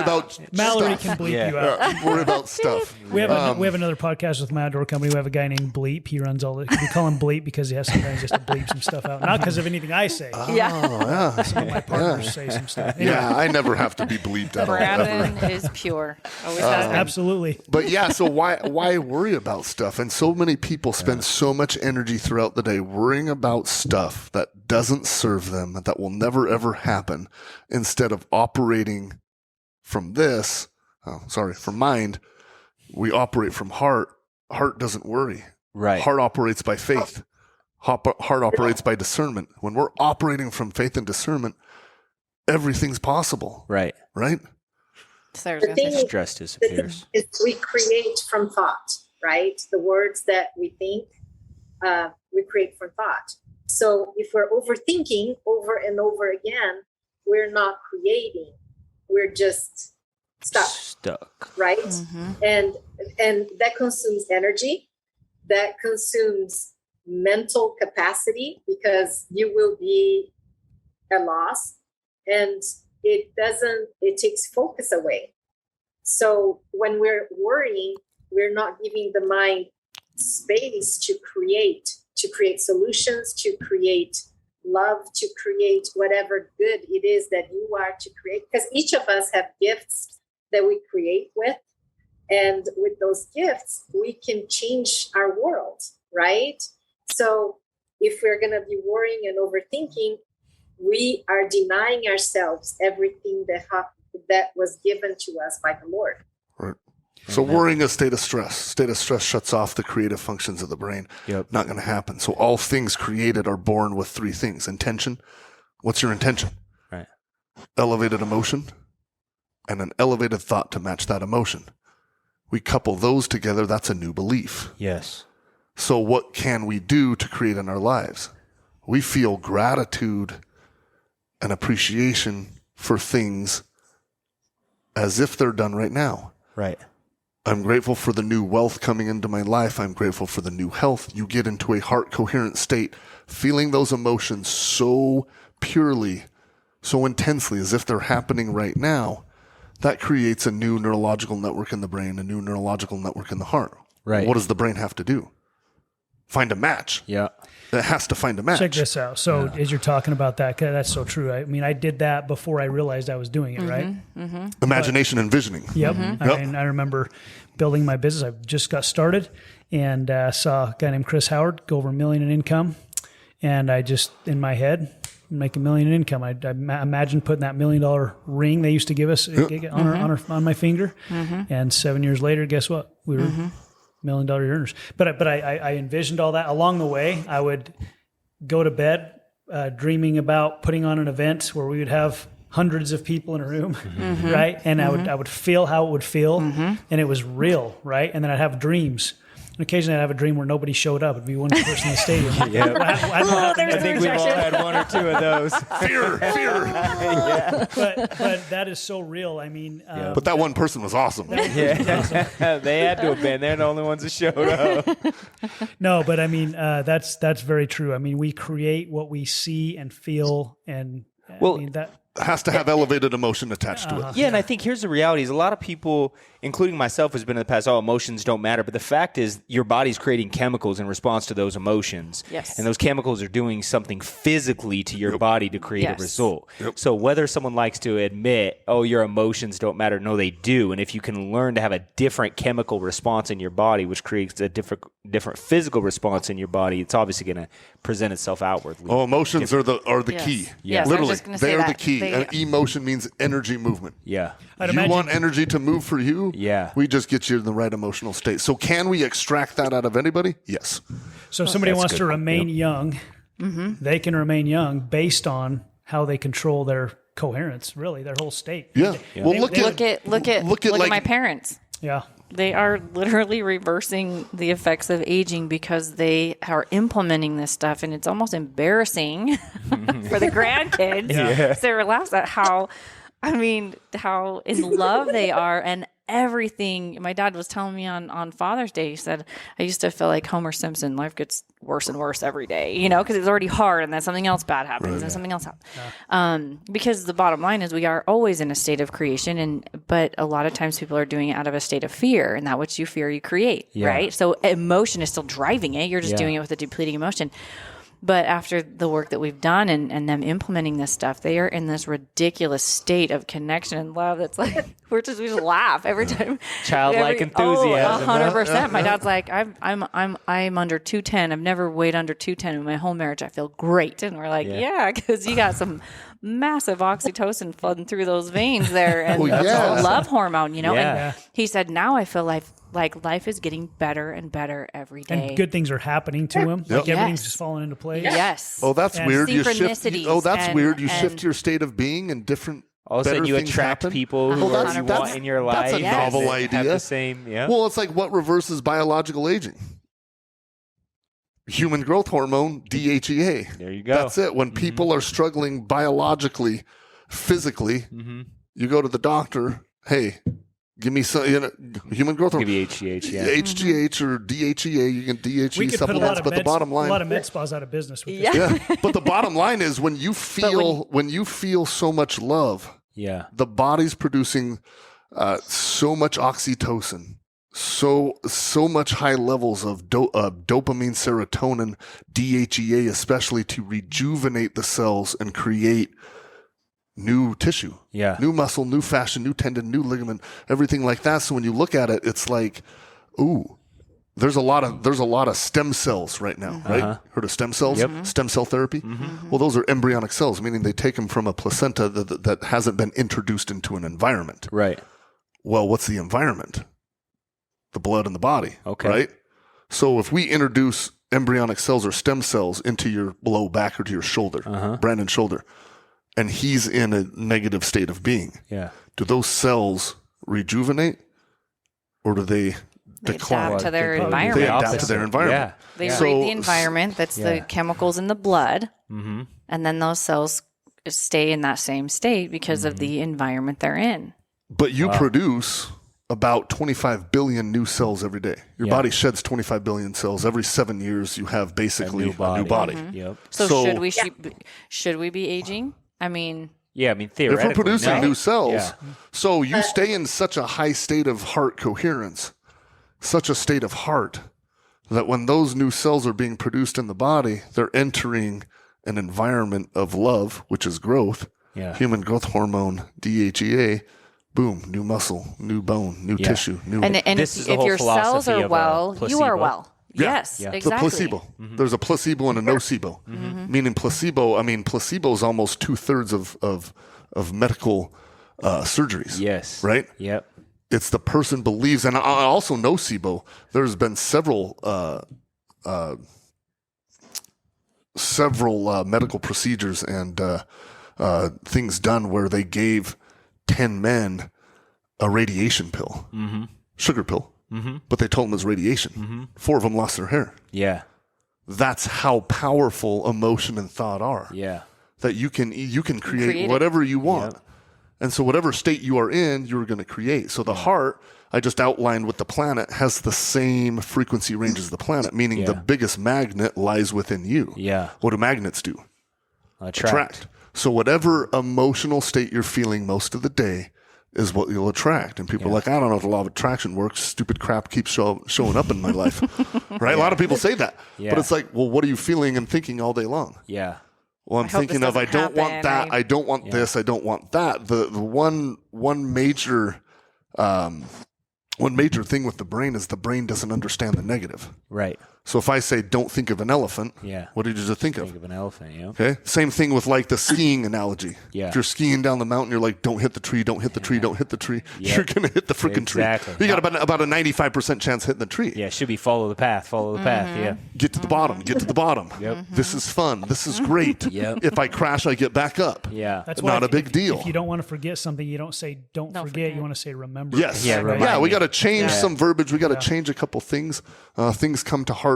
About Mallory stuff. can bleep you out. Worry about stuff. We have another podcast with my outdoor company. We have a guy named Bleep. He runs all the. We call him Bleep because he has sometimes just to bleep some stuff out, not because of anything I say. Some of my partners say some stuff. Anyway. Yeah, I never have to be bleeped at all. Brandon is pure. Always has been. Absolutely. But yeah, so why worry about stuff? And so many people spend so much energy throughout the day worrying about stuff that doesn't serve them, that will never ever happen, instead of operating from from mind. We operate from heart. Heart doesn't worry. Right. Heart operates by faith. Heart operates by discernment. When we're operating from faith and discernment, everything's possible. Right. Right? Stress disappears. We create from thought, right? The words that we think, we create from thought. So if we're overthinking over and over again, we're not creating. We're just stuck. Right? Mm-hmm. And that consumes energy. That consumes mental capacity, because you will be at loss. And it takes focus away. So when we're worrying, we're not giving the mind space to create solutions, to create love, to create whatever good it is that you are to create. Because each of us have gifts that we create with. And with those gifts, we can change our world, right? So if we're going to be worrying and overthinking, we are denying ourselves everything that was given to us by the Lord. Right. So worrying is a state of stress. State of stress shuts off the creative functions of the brain. Yep. Not going to happen. So all things created are born with three things. Intention. What's your intention? Right. Elevated emotion and an elevated thought to match that emotion. We couple those together. That's a new belief. Yes. So what can we do to create in our lives? We feel gratitude and appreciation for things as if they're done right now. Right. I'm grateful for the new wealth coming into my life. I'm grateful for the new health. You get into a heart coherent state, feeling those emotions so purely, so intensely, as if they're happening right now. That creates a new neurological network in the brain, a new neurological network in the heart. Right. What does the brain have to do? Find a match. Yeah. It has to find a match. Check this out. So as you're talking about that, that's so true. I mean, I did that before I realized I was doing it, right? Mm-hmm. Imagination and visioning. Yep. I remember building my business. I just got started and saw a guy named Chris Howard go over $1 million in income. And I just, in my head, make $1 million in income. I imagined putting that $1 million ring they used to give us on my finger. Mm-hmm. And 7 years later, guess what? We were $1 million earners. But I envisioned all that. Along the way, I would go to bed dreaming about putting on an event where we would have hundreds of people in a room, right? And I would feel how it would feel, and it was real, right? And then I'd have dreams. And occasionally I'd have a dream where nobody showed up. It'd be one person in the stadium. I think we've all had one or two of those. Fear. But that is so real. I mean, but that one person was awesome. They had to have been. They're the only ones that showed up. No, but I mean, that's very true. I mean, we create what we see and feel, and well, I mean, that has to have elevated emotion attached to it. Yeah, and I think here's the reality is a lot of people, including myself, has been in the past, emotions don't matter. But the fact is your body's creating chemicals in response to those emotions. Yes. And those chemicals are doing something physically to your body to create a result. So whether someone likes to admit, your emotions don't matter, no, they do. And if you can learn to have a different chemical response in your body, which creates a different physical response in your body, it's obviously going to present itself outwardly. Emotions are the key. Yes, literally, they are the key. And emotion means energy movement. Yeah. You want energy to move for you? Yeah. We just get you in the right emotional state. So can we extract that out of anybody? Yes. So if somebody wants to remain young, they can remain young based on how they control their coherence, really, their whole state. Yeah. Well, look at my parents. Yeah. They are literally reversing the effects of aging because they are implementing this stuff, and it's almost embarrassing for the grandkids. Sarah laughs at how in love they are and everything. My dad was telling me on Father's Day, he said, I used to feel like Homer Simpson. Life gets worse and worse every day, because it's already hard and then something else bad happens and something else happens. Because the bottom line is we are always in a state of creation, but a lot of times people are doing it out of a state of fear, and that which you fear, you create, right? So emotion is still driving it. You're just doing it with a depleting emotion. But after the work that we've done and them implementing this stuff, they are in this ridiculous state of connection and love. That's like we just laugh every time. Childlike enthusiasm. 100%. My dad's like, I'm under 210. I've never weighed under 210 in my whole marriage. I feel great, and we're like, because you got some massive oxytocin flooding through those veins there, and that's a love hormone, And he said, now I feel like life is getting better and better every day. And good things are happening to him. Like everything's just falling into place. Yes. Oh, that's weird. You shift. Weird. You shift your state of being and different. All of a sudden, you attract people who you want in your life. That's a novel idea. Have the same, Well, it's like what reverses biological aging? Human growth hormone, DHEA. There you go. That's it. When people are struggling biologically, physically, you go to the doctor. Hey, give me some human growth hormone. Give you HGH, HGH or DHEA. You can DHE supplements, but the bottom line, a lot of med spas out of business with this. Yeah, but the bottom line is when you feel so much love, the body's producing so much oxytocin, so much high levels of dopamine, serotonin, DHEA, especially to rejuvenate the cells and create new tissue, new muscle, new fascia, new tendon, new ligament, everything like that. So when you look at it, it's like, ooh, there's a lot of stem cells right now, right? Heard of stem cells? Yep. Stem cell therapy? Well, those are embryonic cells, meaning they take them from a placenta that hasn't been introduced into an environment. Right. Well, what's the environment? The blood in the body, right? So if we introduce embryonic cells or stem cells into your low back or to your shoulder, Brandon's shoulder, and he's in a negative state of being. Yeah. Do those cells rejuvenate, or do they decline? Adapt to their environment. They adapt to their environment. Yeah. They read the environment. That's the chemicals in the blood, and then those cells stay in that same state because of the environment they're in. But you produce about 25 billion new cells every day. Your body sheds 25 billion cells every 7 years. You have basically a new body. Yep. So should we be aging? I mean, theoretically, if we're producing new cells, so you stay in such a high state of heart coherence, such a state of heart, that when those new cells are being produced in the body, they're entering an environment of love, which is growth, human growth hormone, DHEA, boom, new muscle, new bone, new tissue. And if your cells are well, you are well. Yeah. Yes, exactly. The placebo. There's a placebo and a nocebo. Meaning placebo is almost 2/3 of medical surgeries. Yes. Right? Yep. It's the person believes, and also nocebo. There's been several medical procedures and things done where they gave 10 men a radiation pill, sugar pill. But they told them it was radiation. 4 of them lost their hair. Yeah. That's how powerful emotion and thought are. Yeah. that you can create whatever you want. Yep. And so whatever state you are in, you're going to create. So the heart, I just outlined with the planet, has the same frequency range as the planet, meaning the biggest magnet lies within you. Yeah. What do magnets do? Attract. So whatever emotional state you're feeling most of the day is what you'll attract. And people are like, I don't know if the law of attraction works. Stupid crap keeps showing up in my life. Right? A lot of people say that. Yeah. But it's like, well, what are you feeling and thinking all day long? Yeah. Well, I'm thinking of, I don't want that. I don't want this. I don't want that. The one major thing with the brain is the brain doesn't understand the negative. Right. So if I say, don't think of an elephant, what did you just think of? Think of an elephant, Okay. Same thing with like the skiing analogy. Yeah. If you're skiing down the mountain, you're like, don't hit the tree, don't hit the tree, don't hit the tree. Yep. You're going to hit the freaking tree. You got about a 95% chance hitting the tree. Yeah. It should be follow the path. Yeah. Get to the bottom. Get to the bottom. Yep. This is fun. This is great. Yep. If I crash, I get back up. Yeah. That's not a big deal. If you don't want to forget something, you don't say don't forget. You want to say remember. Yes. Yeah. Right? Yeah. We got to change some verbiage. We got to change a couple things. Things come to heart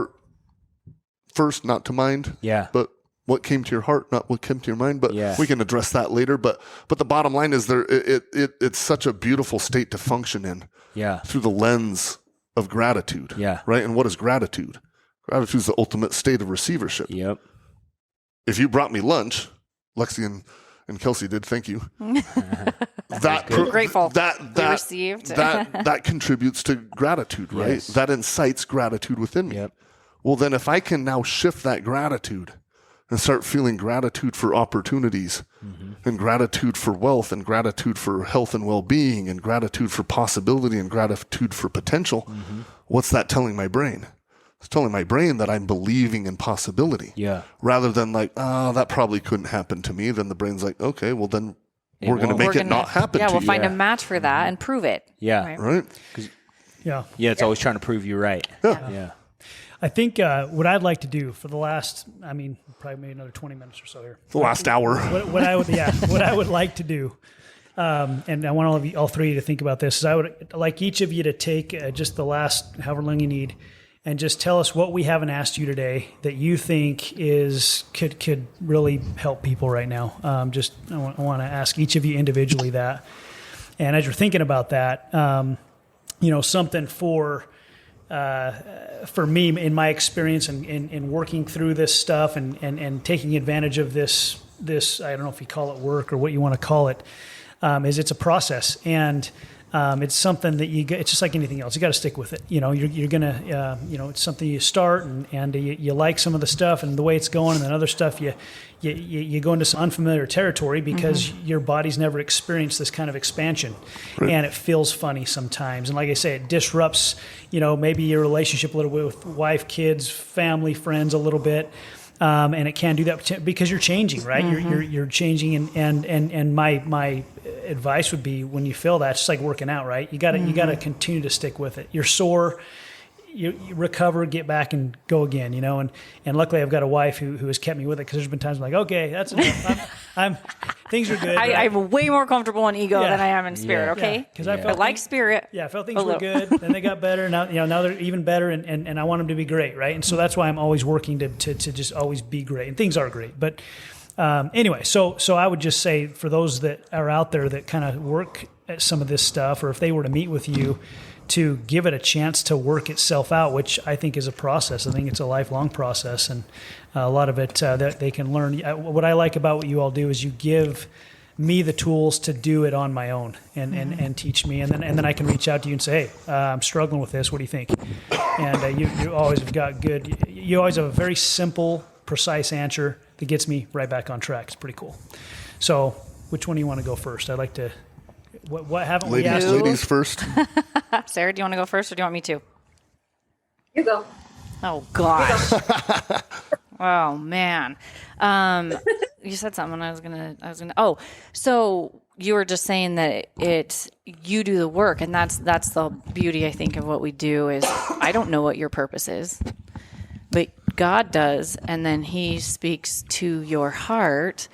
first, not to mind. Yeah. But what came to your heart, not what came to your mind. But we can address that later. But the bottom line is it's such a beautiful state to function in. Yeah. Through the lens of gratitude. Yeah. Right. And what is gratitude? Gratitude is the ultimate state of receivership. Yep. If you brought me lunch, Lexi and Kelsey did. Thank you. Grateful. That received. that contributes to gratitude, right? Yes. That incites gratitude within me. Yep. Well, then if I can now shift that gratitude and start feeling gratitude for opportunities and gratitude for wealth and gratitude for health and well-being and gratitude for possibility and gratitude for potential, what's that telling my brain? It's telling my brain that I'm believing in possibility. Yeah. Rather than like, that probably couldn't happen to me. Then the brain's like, okay, well then we're going to make it not happen to you. Yeah, we'll find a match for that and prove it. Yeah. Right? Yeah. Yeah, it's always trying to prove you right. Yeah. I think what I'd like to do for the last, probably maybe another 20 minutes or so here. The last hour. What I would like to do, and I want all three of you to think about this, is I would like each of you to take just the last however long you need and just tell us what we haven't asked you today that you think could really help people right now. I want to ask each of you individually that. And as you're thinking about that, something for me in my experience in working through this stuff and taking advantage of this, I don't know if you call it work or what you want to call it, is it's a process. And it's something that it's just like anything else. You got to stick with it. You're gonna, it's something you start and you like some of the stuff and the way it's going, and then other stuff you go into some unfamiliar territory because your body's never experienced this kind of expansion, and it feels funny sometimes. And like I say, it disrupts, maybe your relationship a little bit with wife, kids, family, friends a little bit. And it can do that because you're changing, right? You're changing, and my advice would be when you feel that, it's just like working out, right? You got to continue to stick with it. You're sore, you recover, get back, and go again. And luckily I've got a wife who has kept me with it, because there's been times I'm like, okay, that's enough. Things are good. I'm way more comfortable in ego than I am in spirit. Okay, because I felt spirit. Yeah, I felt things were good, and they got better. Now they're even better, and I want them to be great, right? And so that's why I'm always working to just always be great, and things are great. But anyway, so I would just say for those that are out there that kind of work at some of this stuff, or if they were to meet with you, to give it a chance to work itself out, which I think is a process. I think it's a lifelong process, and a lot of it that they can learn. What I like about what you all do is you give me the tools to do it on my own and teach me, and then I can reach out to you and say, hey, I'm struggling with this. What do you think? And you always have got good. You always have a very simple, precise answer that gets me right back on track. It's pretty cool. So, which one do you want to go first? I'd like to. What haven't we asked? Ladies first. Sarah, do you want to go first, or do you want me to? You go. Oh gosh. Oh man. You said something. I was gonna. Oh, so you were just saying that you do the work, and that's the beauty, I think, of what we do. Is I don't know what your purpose is, but God does, and then He speaks to your heart.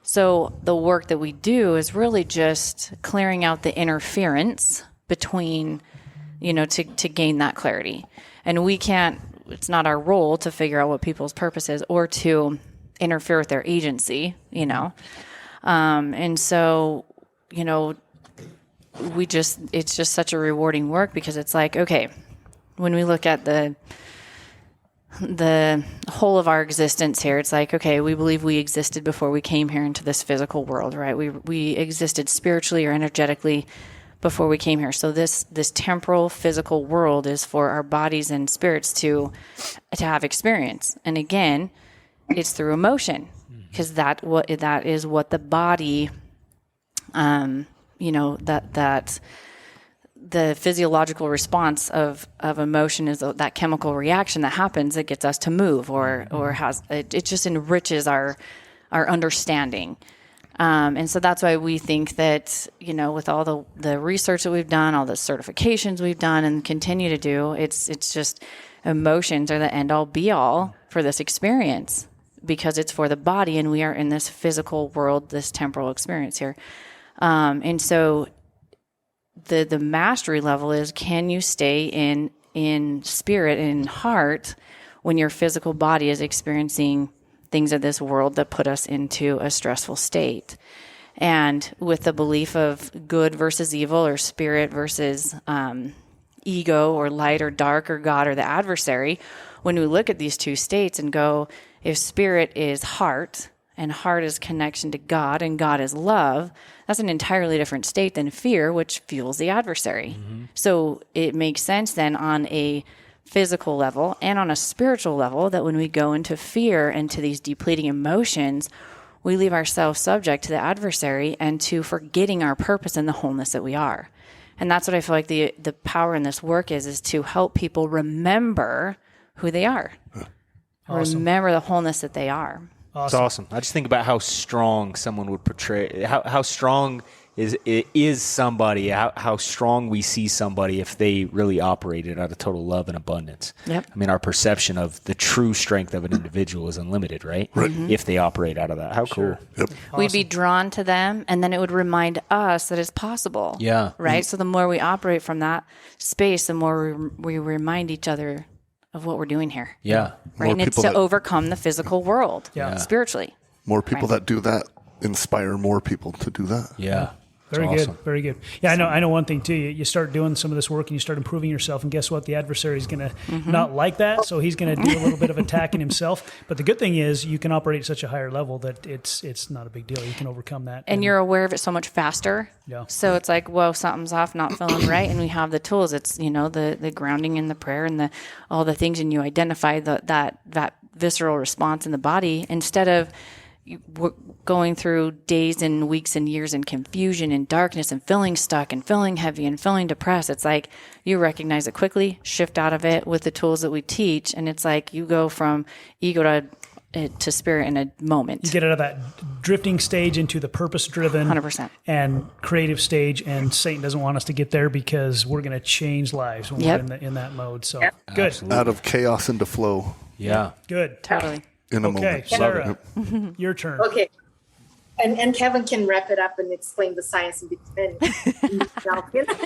So the work that we do is really just clearing out the interference between, to gain that clarity. And we can't, it's not our role to figure out what people's purpose is or to interfere with their agency, and so, it's just such a rewarding work, because it's like, okay, when we look at the whole of our existence here, it's like, okay, we believe we existed before we came here into this physical world, right? We existed spiritually or energetically before we came here. So this temporal physical world is for our bodies and spirits to have experience. And again, it's through emotion, because that is what the body, that the physiological response of emotion is that chemical reaction that happens that gets us to move, or has it just enriches our understanding. And so that's why we think that, with all the research that we've done, all the certifications we've done and continue to do, it's just emotions are the end all be all for this experience, because it's for the body, and we are in this physical world, this temporal experience here. And so the mastery level is, can you stay in spirit and in heart when your physical body is experiencing things of this world that put us into a stressful state? And with the belief of good versus evil, or spirit versus ego, or light or dark, or God or the adversary, when we look at these two states and go, if spirit is heart, and heart is connection to God, and God is love, that's an entirely different state than fear, which fuels the adversary. Mm-hmm. So it makes sense then on a physical level and on a spiritual level that when we go into fear and to these depleting emotions, we leave ourselves subject to the adversary and to forgetting our purpose and the wholeness that we are. And that's what I feel like the power in this work is to help people remember who they are. Awesome. Remember the wholeness that they are. Awesome. It's awesome. I just think about how strong someone would portray, how strong is somebody, how strong we see somebody if they really operated out of total love and abundance. Yep. I mean, our perception of the true strength of an individual is unlimited, right? Mm-hmm. If they operate out of that. How cool. Yep. Awesome. We'd be drawn to them, and then it would remind us that it's possible. Yeah. Right? Mm-hmm. So the more we operate from that space, the more we remind each other of what we're doing here. Yeah. Right. And it's to overcome the physical world spiritually. More people that do that inspire more people to do that. Yeah. Very good. Awesome. Very good. Yeah, I know one thing too. You start doing some of this work and you start improving yourself, and guess what? The adversary is going to not like that, so he's going to do a little bit of attacking himself. But the good thing is you can operate at such a higher level that it's not a big deal. You can overcome that. And you're aware of it so much faster. Yeah. So it's like, whoa, something's off, not feeling right, and we have the tools. It's, the grounding and the prayer and all the things, and you identify that visceral response in the body instead of going through days and weeks and years in confusion and darkness and feeling stuck and feeling heavy and feeling depressed. It's like you recognize it quickly, shift out of it with the tools that we teach, and it's like you go from ego to spirit in a moment. You get out of that drifting stage into the purpose-driven 100% and creative stage, and Satan doesn't want us to get there because we're going to change lives when we're in that mode. So good. Absolutely. Out of chaos into flow. Yeah. Good. Totally. In a moment. Okay, Sarah, your turn. Okay. And Kevin can wrap it up and explain the science in between.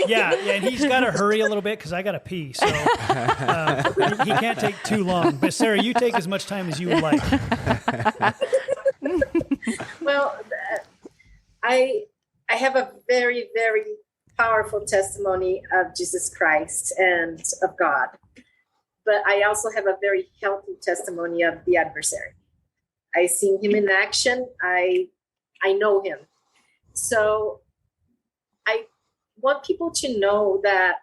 Yeah, and he's got to hurry a little bit because I got to pee. So he can't take too long. But Sarah, you take as much time as you would like. Well, I have a very, very powerful testimony of Jesus Christ and of God. But I also have a very healthy testimony of the adversary. I've seen him in action. I know him. So I want people to know that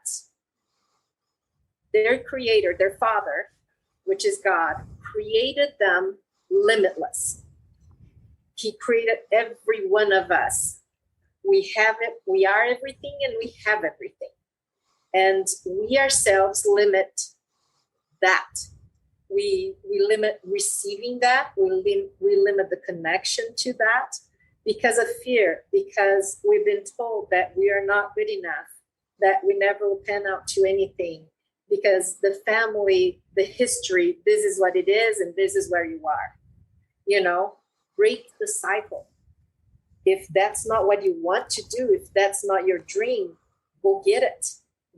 their creator, their father, which is God, created them limitless. He created every one of us. We have it. We are everything and we have everything. And we ourselves limit that. We limit receiving that. We limit the connection to that because of fear, because we've been told that we are not good enough, that we never will pan out to anything, because the family, the history, this is what it is and this is where you are. Break the cycle. If that's not what you want to do, if that's not your dream, go get it.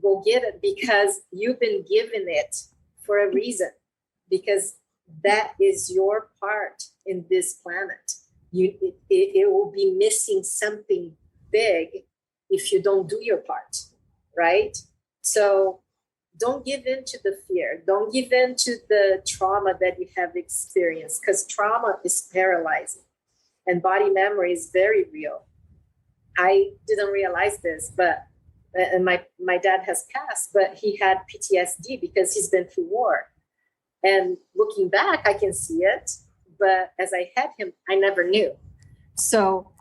Go get it, because you've been given it for a reason, because that is your part in this planet. It will be missing something big if you don't do your part, right? So don't give in to the fear. Don't give in to the trauma that you have experienced, because trauma is paralyzing and body memory is very real. I didn't realize this, but and my dad has passed, but he had PTSD because he's been through war. And looking back, I can see it. But as I had him, I never knew. So,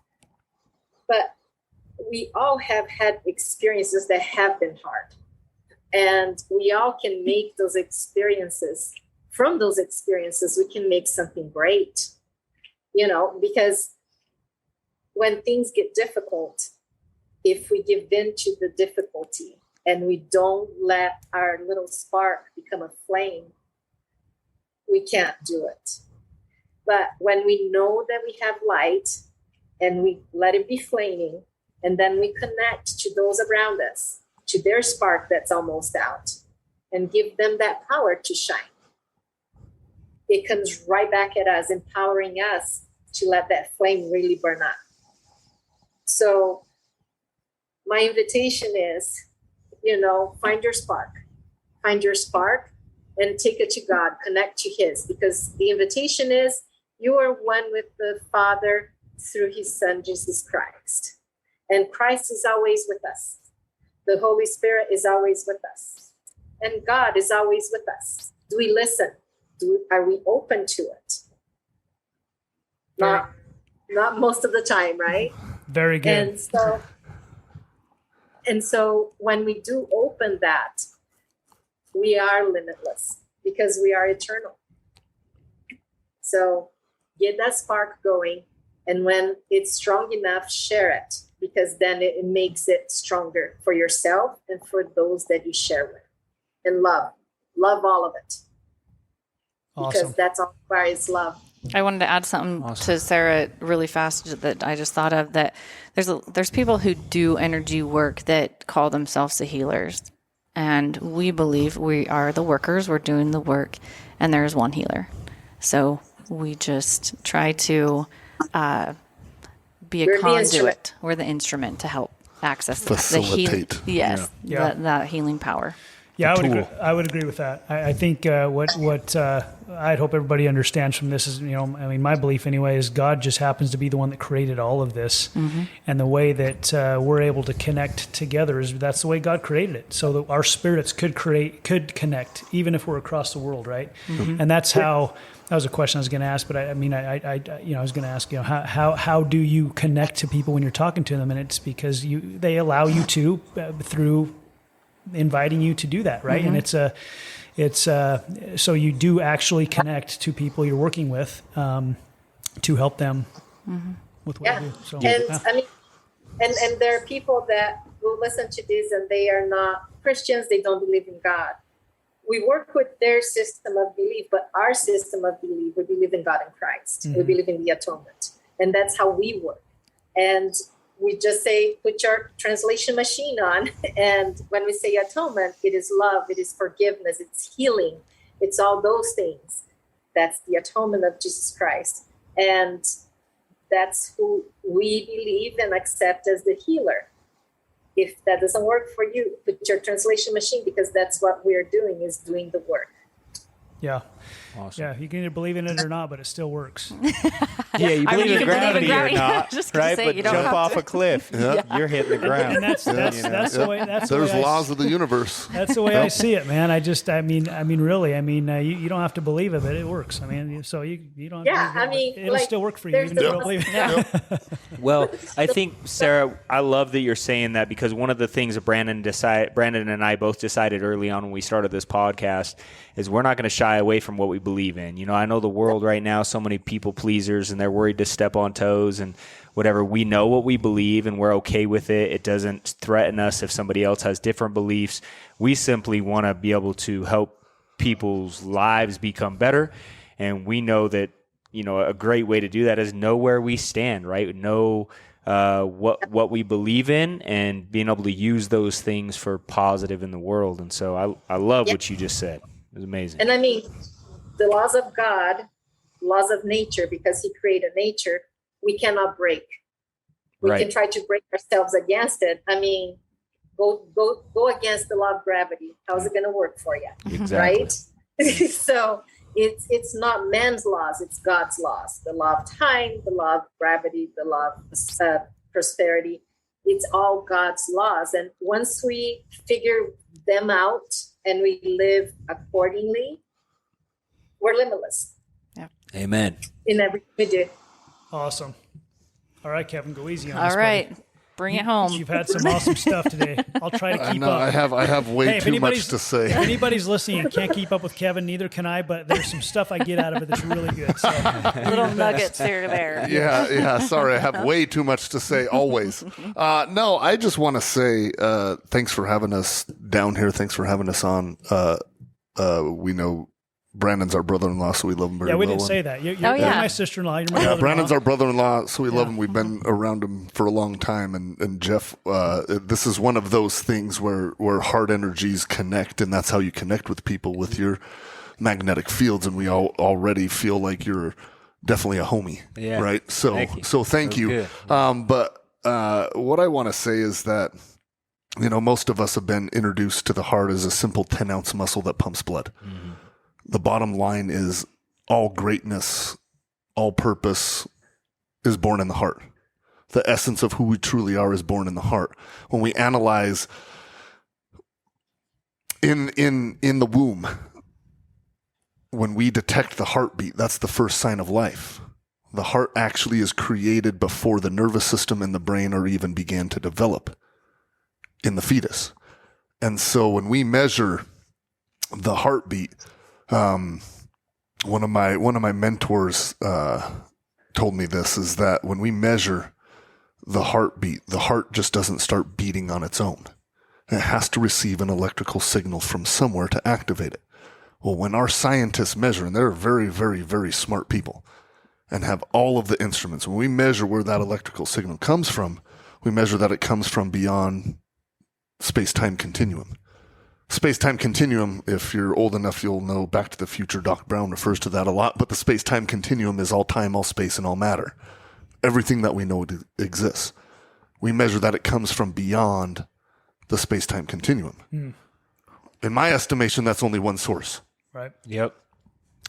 but we all have had experiences that have been hard. And we all can make those experiences. From those experiences, we can make something great. You know, because when things get difficult, if we give in to the difficulty and we don't let our little spark become a flame, we can't do it. But when we know that we have light and we let it be flaming, and then we connect to those around us, to their spark that's almost out, and give them that power to shine, it comes right back at us, empowering us to let that flame really burn up. So my invitation is, you know, find your spark and take it to God, connect to his, because the invitation is you are one with the Father through his Son, Jesus Christ. And Christ is always with us. The Holy Spirit is always with us. And God is always with us. Do we listen? Are we open to it? Not most of the time, right? Very good. And so when we do open that, we are limitless because we are eternal. So get that spark going. And when it's strong enough, share it, because then it makes it stronger for yourself and for those that you share with. And love all of it. Awesome. Because that's all it requires, love. I wanted to add something to Sarah really fast that I just thought of, that there's people who do energy work that call themselves the healers. And we believe we are the workers, we're doing the work, and there's one healer. So we just try to be a conduit. We're the instrument to help access Facilitate. that healing power. Yeah, I would agree with that. I think what I'd hope everybody understands from this is, you know, I mean, my belief anyway is God just happens to be the one that created all of this, and the way that we're able to connect together is that's the way God created it, so that our spirits could connect, even if we're across the world, right? And that's how. That was a question I was going to ask, but I was going to ask, you know, how do you connect to people when you're talking to them, and it's because they allow you to through inviting you to do that, right? And it's so you do actually connect to people you're working with to help them with what you do. So, I mean, and there are people that will listen to this and they are not Christians, they don't believe in God. We work with their system of belief, but our system of belief, we believe in God and Christ. We believe in the atonement, and that's how we work. And we just say, put your translation machine on. And when we say atonement, it is love, it is forgiveness, it's healing. It's all those things. That's the atonement of Jesus Christ. And that's who we believe and accept as the healer. If that doesn't work for you, put your translation machine, because that's what we're doing, is doing the work. Yeah. Awesome. Yeah, you can either believe in it or not, but it still works. Yeah, you believe in gravity or not, just right? say, But you don't jump have off to. a cliff, you're hitting the ground. And that's the way. That's the There's way laws of the universe. That's the way I see it, man. You don't have to believe it, but it works. I mean, so you don't. Yeah, have to believe it. It'll still work for you, even if you don't believe it. Well, I think, Sarah, I love that you're saying that, because one of the things that Brandon and I both decided early on when we started this podcast is we're not going to shy away from what we believe in. You know, I know the world right now, so many people pleasers, and they're worried to step on toes and whatever. We know what we believe and we're okay with it. It doesn't threaten us if somebody else has different beliefs. We simply want to be able to help people's lives become better. And we know that, you know, a great way to do that is know where we stand, right? Know what we believe in, and being able to use those things for positive in the world. And so I love what you just said. It was amazing. And I mean, the laws of God, laws of nature, because he created nature, we cannot break. We can try to break ourselves against it. I mean, go against the law of gravity. How's it going to work for you? Exactly. Right? So it's not man's laws, it's God's laws. The law of time, the law of gravity, the law of prosperity. It's all God's laws. And once we figure them out and we live accordingly, we're limitless. Yeah. Amen. In everything we do. Awesome. All right, Kevin, go easy on All this. right. Buddy. Bring it home. You've had some awesome stuff today. I'll try to keep up. I have way too much to say. If anybody's listening and can't keep up with Kevin, neither can I, but there's some stuff I get out of it that's really good. So, Little nuggets here to there. Yeah. Sorry, I have way too much to say always. No, I just want to say thanks for having us down here. Thanks for having us on. We know Brandon's our brother-in-law, so we love him very well. Yeah, we didn't say that. You're my sister-in-law. You're my brother-in-law. Brandon's our brother-in-law, so we love him. We've been around him for a long time. And Jeff, this is one of those things where heart energies connect, and that's how you connect with people, with your magnetic fields. And we all already feel like you're definitely a homie, right? So thank you. But what I want to say is that, most of us have been introduced to the heart as a simple 10-ounce muscle that pumps blood. Mm-hmm. The bottom line is all greatness, all purpose is born in the heart. The essence of who we truly are is born in the heart. When we analyze in the womb, when we detect the heartbeat, that's the first sign of life. The heart actually is created before the nervous system and the brain are even began to develop in the fetus. And so when we measure the heartbeat, one of my mentors told me this, is that when we measure the heartbeat, the heart just doesn't start beating on its own. It has to receive an electrical signal from somewhere to activate it. Well, when our scientists measure, and they're very, very, very smart people and have all of the instruments, when we measure where that electrical signal comes from, we measure that it comes from beyond space-time continuum. Space-time continuum, if you're old enough, you'll know Back to the Future, Doc Brown refers to that a lot, but the space-time continuum is all time, all space, and all matter. Everything that we know exists. We measure that it comes from beyond the space-time continuum. In my estimation, that's only one source. Right. Yep.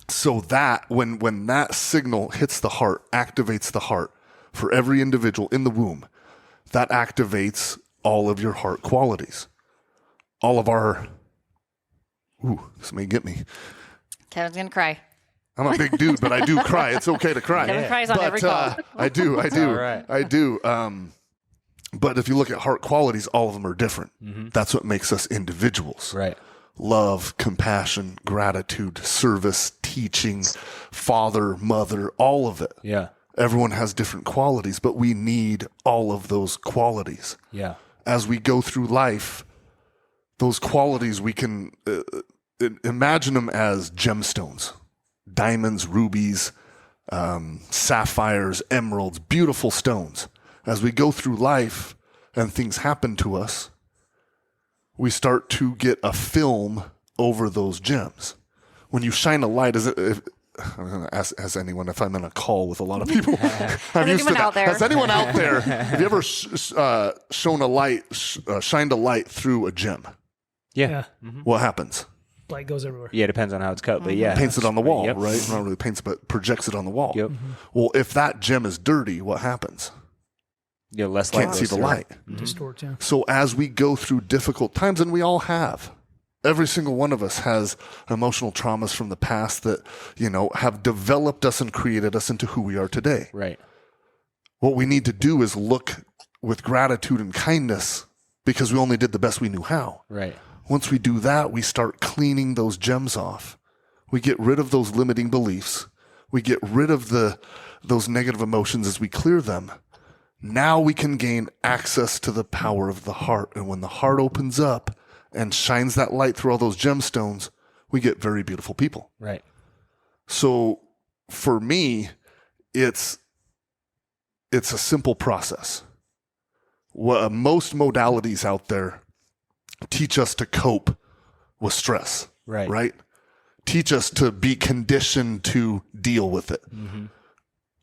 So that, when that signal hits the heart, activates the heart, for every individual in the womb, that activates all of your heart qualities. All of our, this may get me. Kevin's going to cry. I'm a big dude, but I do cry. It's okay to cry. Kevin cries on every call. I do. All right. I do. But if you look at heart qualities, all of them are different. Mm-hmm. That's what makes us individuals. Right. Love, compassion, gratitude, service, teaching, father, mother, all of it. Yeah. Everyone has different qualities, but we need all of those qualities. Yeah. As we go through life, those qualities, we can imagine them as gemstones, diamonds, rubies, sapphires, emeralds, beautiful stones. As we go through life and things happen to us, we start to get a film over those gems. When you shine a light, I'm going to ask anyone if I'm in a call with a lot of people. I'm used to that. Has anyone out there, have you ever shined a light through a gem? Yeah. Mm-hmm. What happens? Light goes everywhere. Yeah, it depends on how it's cut, but yeah. Paints it on the wall, right? Not really paints it, but projects it on the wall. Yep. Mm-hmm. Well, if that gem is dirty, what happens? Yeah, less light. Can't see the light. Mm-hmm. Distorts, yeah. So as we go through difficult times, and we all have, every single one of us has emotional traumas from the past that, have developed us and created us into who we are today. Right. What we need to do is look with gratitude and kindness because we only did the best we knew how. Right. Once we do that, we start cleaning those gems off. We get rid of those limiting beliefs. We get rid of those negative emotions as we clear them. Now we can gain access to the power of the heart. And when the heart opens up and shines that light through all those gemstones, we get very beautiful people. Right. So for me, it's a simple process. Most modalities out there teach us to cope with stress. Right. Right? teach us to be conditioned to deal with it.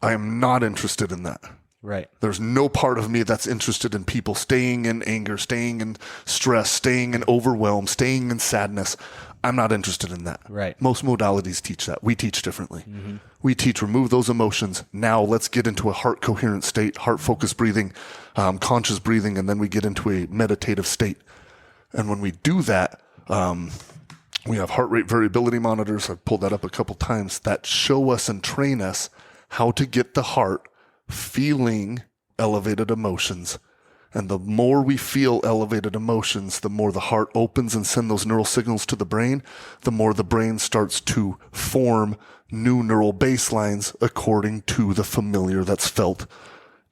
I am not interested in that. Right. There's no part of me that's interested in people staying in anger, staying in stress, staying in overwhelm, staying in sadness. I'm not interested in that. Right. Most modalities teach that. We teach differently. We teach remove those emotions. Now let's get into a heart coherent state, heart focused breathing, conscious breathing, and then we get into a meditative state. And when we do that, we have heart rate variability monitors. I've pulled that up a couple times that show us and train us how to get the heart feeling elevated emotions. And the more we feel elevated emotions, the more the heart opens and sends those neural signals to the brain, the more the brain starts to form new neural baselines according to the familiar that's felt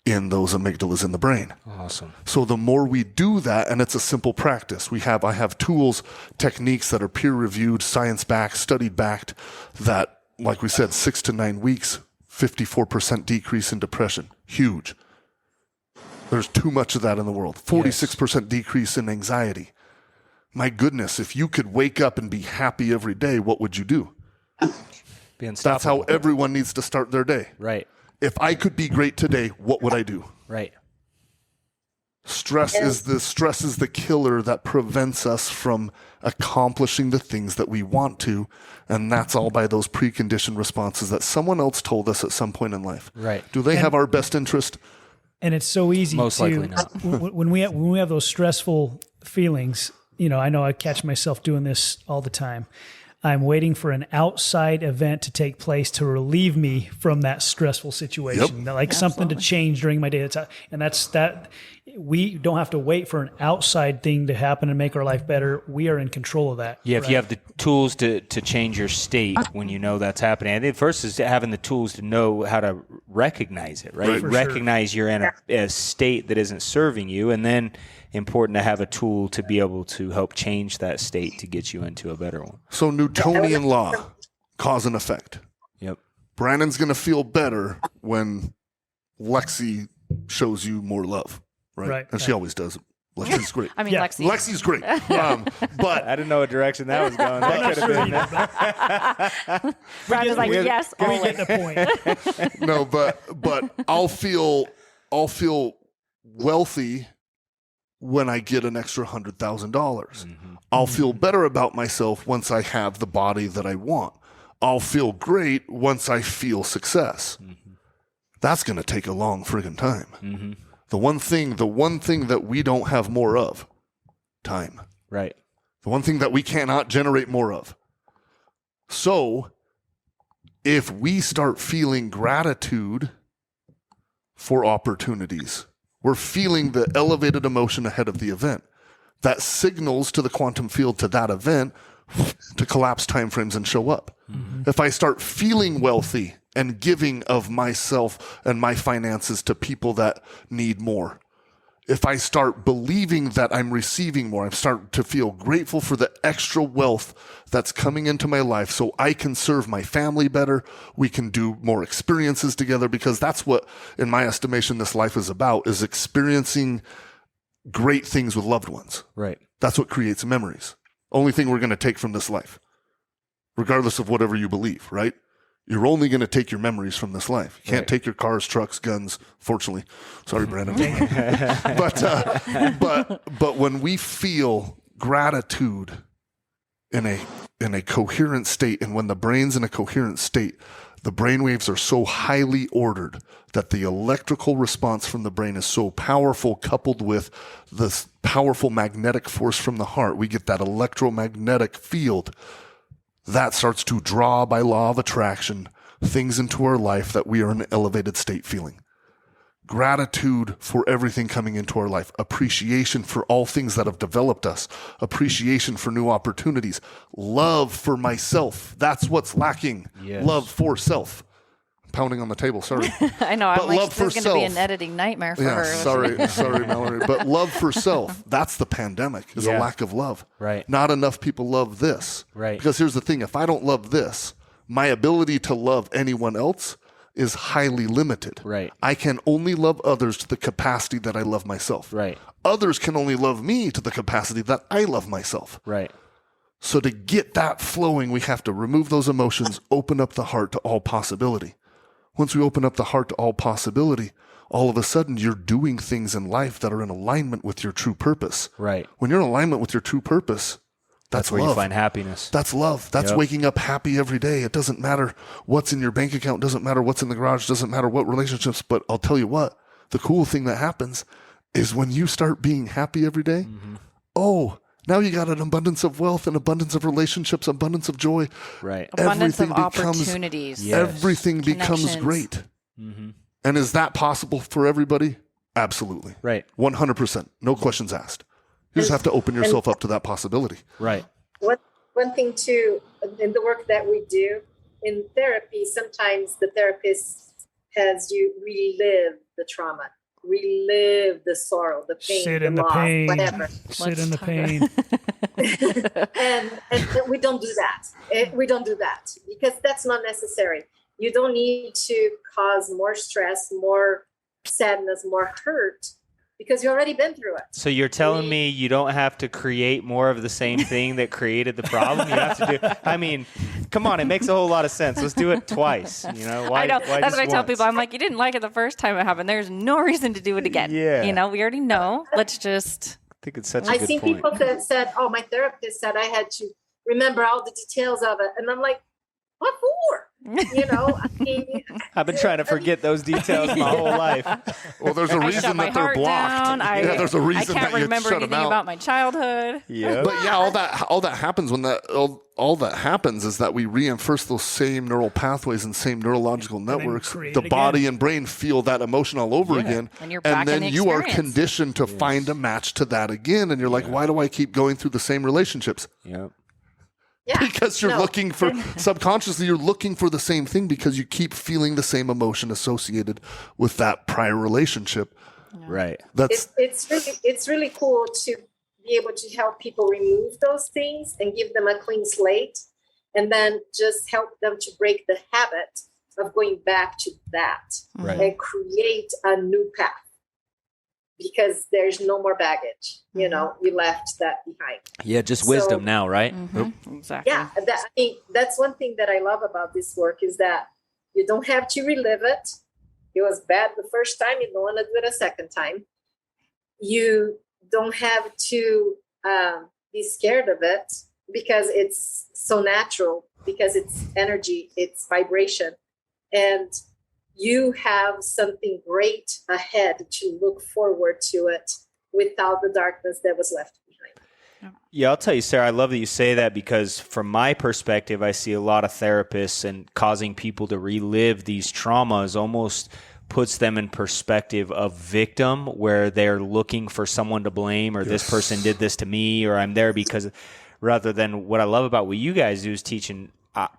in those amygdalas in the brain. Awesome. So the more we do that, and it's a simple practice. I have tools, techniques that are peer-reviewed, science-backed, studied-backed, that, like we said, 6 to 9 weeks, 54% decrease in depression. Huge. There's too much of that in the world. 46% decrease in anxiety. My goodness, if you could wake up and be happy every day, what would you do? That's how everyone needs to start their day. Right. If I could be great today, what would I do? Right. Stress is the killer that prevents us from accomplishing the things that we want to, and that's all by those preconditioned responses that someone else told us at some point in life. Right. Do they have our best interest? And it's so easy Most likely not. when we have those stressful feelings, I know I catch myself doing this all the time. I'm waiting for an outside event to take place to relieve me from that stressful situation, like something to change during my day. And that's that. We don't have to wait for an outside thing to happen and make our life better. We are in control of that. Yeah, if you have the tools to change your state when you know that's happening. I think first is having the tools to know how to recognize it, right? Recognize you're in a state that isn't serving you, and then important to have a tool to be able to help change that state to get you into a better one. So Newtonian law, cause and effect. Yep. Brandon's going to feel better when Lexi shows you more love, right? And she always does. Lexi's great. I mean, Lexi's great. But I didn't know what direction that was going. That could have been. Brad is like, yes, we always. get the point. No, but I'll feel wealthy when I get an extra $100,000. I'll feel better about myself once I have the body that I want. I'll feel great once I feel success. That's going to take a long friggin' time. The one thing that we don't have more of, time. Right. The one thing that we cannot generate more of. So if we start feeling gratitude for opportunities, we're feeling the elevated emotion ahead of the event. That signals to the quantum field to that event to collapse timeframes and show up. If I start feeling wealthy and giving of myself and my finances to people that need more, if I start believing that I'm receiving more, I'm starting to feel grateful for the extra wealth that's coming into my life so I can serve my family better. We can do more experiences together, because that's what, in my estimation, this life is about, is experiencing great things with loved ones. Right. That's what creates memories. Only thing we're going to take from this life, regardless of whatever you believe, right? You're only going to take your memories from this life. You can't take your cars, trucks, guns, fortunately. Sorry, Brandon. But when we feel gratitude in a coherent state, and when the brain's in a coherent state, the brain waves are so highly ordered that the electrical response from the brain is so powerful, coupled with this powerful magnetic force from the heart. We get that electromagnetic field that starts to draw, by law of attraction, things into our life that we are in an elevated state feeling. Gratitude for everything coming into our life. Appreciation for all things that have developed us. Appreciation for new opportunities. Love for myself. That's what's lacking. Yes. Love for self. I'm pounding on the table, sorry. I know. I'm But like, love this is for going to be self. an editing nightmare for her. Sorry, Mallory. But love for self, that's the pandemic, is a lack of love. Right. Not enough people love this. Right. Because here's the thing, if I don't love this, my ability to love anyone else is highly limited. Right. I can only love others to the capacity that I love myself. Right. Others can only love me to the capacity that I love myself. Right. So to get that flowing, we have to remove those emotions, open up the heart to all possibility. Once we open up the heart to all possibility, all of a sudden you're doing things in life that are in alignment with your true purpose. Right. When you're in alignment with your true purpose, that's where love. you find happiness. That's love. That's waking up happy every day. It doesn't matter what's in your bank account. It doesn't matter what's in the garage. It doesn't matter what relationships. But I'll tell you what, the cool thing that happens is when you start being happy every day, now you got an abundance of wealth, an abundance of relationships, abundance of joy. Right. Abundance of opportunities. Everything becomes great. Mm-hmm. And is that possible for everybody? Absolutely. Right. 100%. No questions asked. You just have to open yourself up to that possibility. Right. One thing too, in the work that we do in therapy, sometimes the therapist has you relive the trauma, relive the sorrow, the pain, sit in the loss, pain, whatever. Sit in the pain. and we don't do that. We don't do that because that's not necessary. You don't need to cause more stress, more sadness, more hurt, because you already been through it. So you're telling me you don't have to create more of the same thing that created the problem? You have to do, I mean, come on, it makes a whole lot of sense. Let's do it twice. You know, why, I know. why That's what I tell once? people. I'm like, you didn't like it the first time it happened. There's no reason to do it again. Yeah. You know, we already know. Let's just. I think it's such a I've good seen point. people that said, oh, my therapist said I had to remember all the details of it. And I'm like, what for? You know, I mean, I've been trying to forget those details my whole life. Well, there's a I reason shut my that they're heart blocked. down. There's a reason I can't that you remember shut them anything out. about my childhood. Yeah. But yeah, all that happens when all that happens is that we reinforce those same neural pathways and same neurological networks. create The it body again. and brain feel that emotion all over again, And you're back in then the you are experience. conditioned to find a match to that again. And you're like, why do I keep going through the same relationships? Yep. yeah, Because you're no. looking for subconsciously, you're looking for the same thing because you keep feeling the same emotion associated with that prior relationship. Right. That's It's really cool to be able to help people remove those things and give them a clean slate, and then just help them to break the habit of going back to that Right. and create a new path, because there's no more baggage. You know, you left that behind. Yeah, just So- wisdom now, right? Exactly. Yeah, I mean, that's one thing that I love about this work is that you don't have to relive it. It was bad the first time. You don't want to do it a second time. You don't have to be scared of it because it's so natural, because it's energy, it's vibration. And you have something great ahead to look forward to it without the darkness that was left behind. Yeah, I'll tell you, Sarah, I love that you say that, because from my perspective, I see a lot of therapists, and causing people to relive these traumas almost puts them in perspective of victim, where they're looking for someone to blame, or this person did this to me, or I'm there because, rather than what I love about what you guys do is teaching,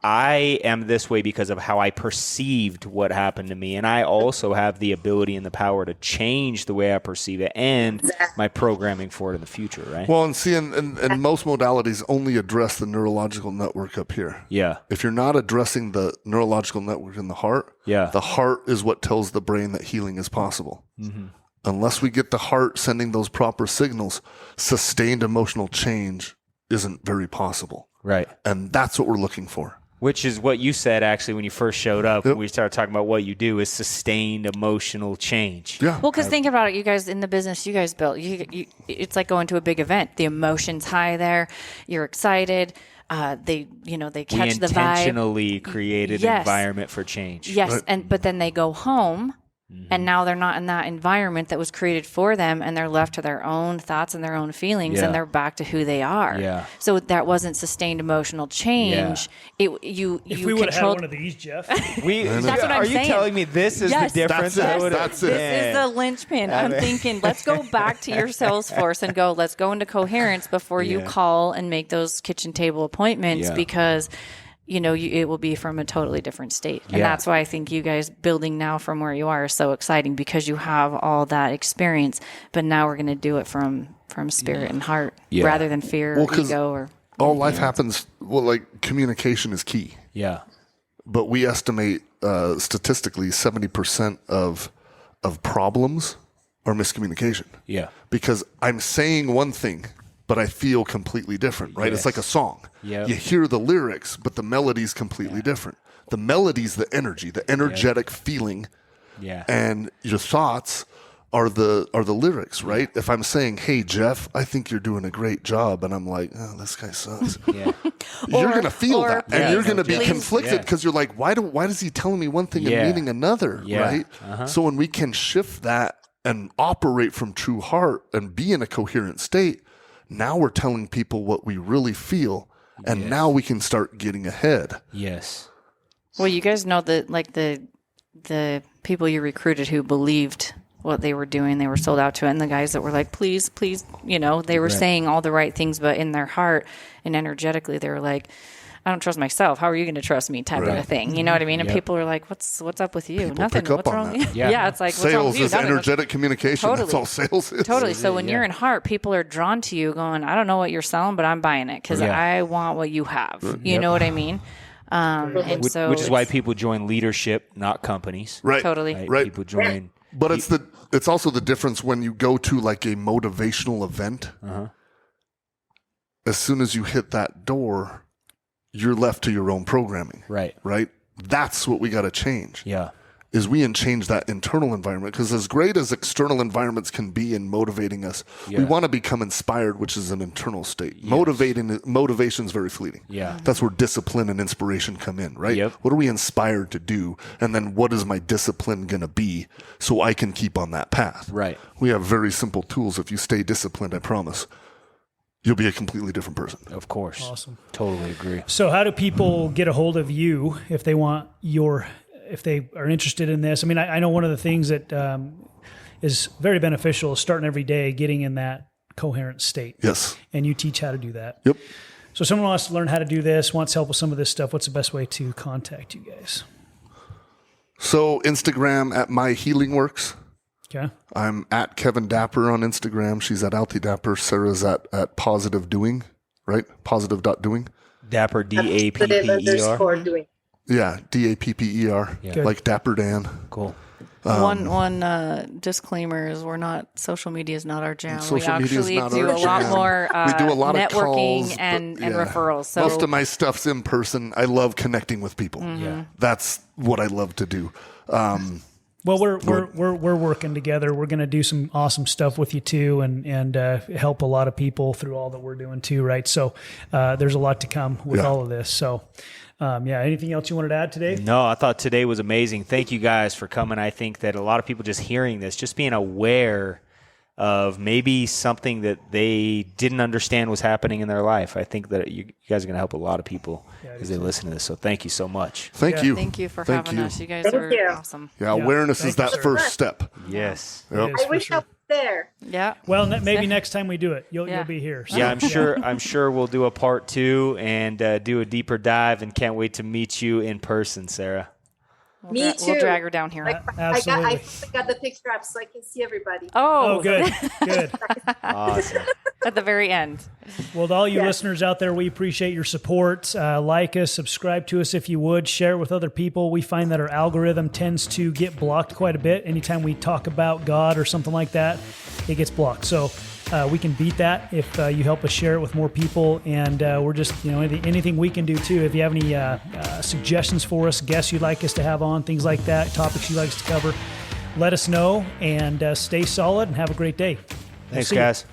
I am this way because of how I perceived what happened to me. And I also have the ability and the power to change the way I perceive it and my programming for it in the future, right? well, and see, and most modalities only address the neurological network up here. Yeah. If you're not addressing the neurological network in the heart, the heart is what tells the brain that healing is possible. Mm-hmm. Unless we get the heart sending those proper signals, sustained emotional change isn't very possible. Right. And that's what we're looking for. Which is what you said, actually, when you first showed up. When we started talking about what you do is sustained emotional change. Yeah. Well, because think about it, you guys in the business you guys built, it's like going to a big event. The emotion's high there. You're excited. They catch the vibe. We intentionally created an environment for change. Yes, but then they go home, and now they're not in that environment that was created for them, and they're left to their own thoughts and their own feelings, and they're back to who they are. Yeah. So that wasn't sustained emotional change. If we would have had one of these, Jeff. That's what I'm Are you saying. telling me this is Yes. the difference? That's it. This is the linchpin. I'm thinking, let's go back to your Salesforce and let's go into Coherence before you call and make those kitchen table appointments, because it will be from a totally different state. And that's why I think you guys building now from where you are is so exciting, because you have all that experience, but now we're going to do it from spirit and heart rather than fear or ego or all life happens. Well, like communication is key. Yeah. But we estimate statistically 70% of problems are miscommunication. Yeah. Because I'm saying one thing but I feel completely different, right? Yes. It's like a song. Yep. You hear the lyrics, but the melody's completely different. The melody's the energy, the energetic feeling, and your thoughts are the lyrics, right? If I'm saying, "Hey Jeff, I think you're doing a great job," and I'm like, "Oh, this guy sucks," you're gonna feel that, and you're gonna be conflicted because you're like, "Why is he telling me one thing and meaning another?" Right? So when we can shift that and operate from true heart and be in a coherent state, now we're telling people what we really feel, and now we can start getting ahead. Yes. Well, you guys know that, like, the people you recruited who believed what they were doing, they were sold out to it, and the guys that were like, please, they were saying all the right things, but in their heart and energetically, they were like, I don't trust myself. How are you going to trust me? Type of a thing. You know what I mean? And people are like, what's up with you? People Nothing. pick up What's on wrong? that. It's like, what's wrong Sales with you? is Nothing. energetic communication. That's all sales is. Totally. So when you're in heart, people are drawn to you going, I don't know what you're selling, but I'm buying it because I want what you have. You know what I mean? Which is why people join leadership, not companies. Right. Totally. Right. People join. But it's also the difference when you go to like a motivational event. As soon as you hit that door, you're left to your own programming. Right. Right. That's what we got to change. Yeah. Is we change that internal environment, because as great as external environments can be in motivating us, we want to become inspired, which is an internal state. Yes. Motivation is very fleeting. Yeah. That's where discipline and inspiration come in, right? Yep. What are we inspired to do? And then what is my discipline going to be so I can keep on that path? Right. We have very simple tools. If you stay disciplined, I promise, you'll be a completely different person. Of course. Awesome. Totally agree. So how do people get a hold of you if they want if they are interested in this? I mean, I know one of the things that is very beneficial is starting every day, getting in that coherent state. Yes. And you teach how to do that. Yep. So someone wants to learn how to do this, wants help with some of this stuff. What's the best way to contact you guys? So Instagram at My Healing Works. Okay. I'm at Kevin Dapper on Instagram. She's at Altee Dapper. Sarah's at Positive Doing, right? Positive.doing. Dapper, DAPPER. Doing. Yeah, DAPPER, like Dapper Dan. Cool. One disclaimer is social media is not our jam. We actually do a lot more we do a lot networking of calls, and referrals. So most of my stuff's in person. I love connecting with people. Yeah. That's what I love to do. Well, we're working together. We're going to do some awesome stuff with you too, and help a lot of people through all that we're doing too, right? So there's a lot to come with all of this. So anything else you wanted to add today? No, I thought today was amazing. Thank you guys for coming. I think that a lot of people just hearing this, just being aware of maybe something that they didn't understand was happening in their life. I think that you guys are going to help a lot of people as they listen to this. So thank you so much. Thank you. Thank you for having us. You guys are awesome. Yeah, awareness is that first step. Yes. Yep. I wish I was there. Yeah. Well, maybe next time we do it, you'll be here. So. Yeah, I'm sure we'll do a part 2 and do a deeper dive, and can't wait to meet you in person, Sarah. Me too. We'll drag her down here. I got the picture up so I can see everybody. Oh, good. Awesome. At the very end. Well, to all you listeners out there, we appreciate your support. Like us, subscribe to us if you would, share it with other people. We find that our algorithm tends to get blocked quite a bit. Anytime we talk about God or something like that, it gets blocked. So we can beat that if you help us share it with more people. And we're just, anything we can do too. If you have any suggestions for us, guests you'd like us to have on, things like that, topics you'd like us to cover, let us know, and stay solid and have a great day. Thanks, guys.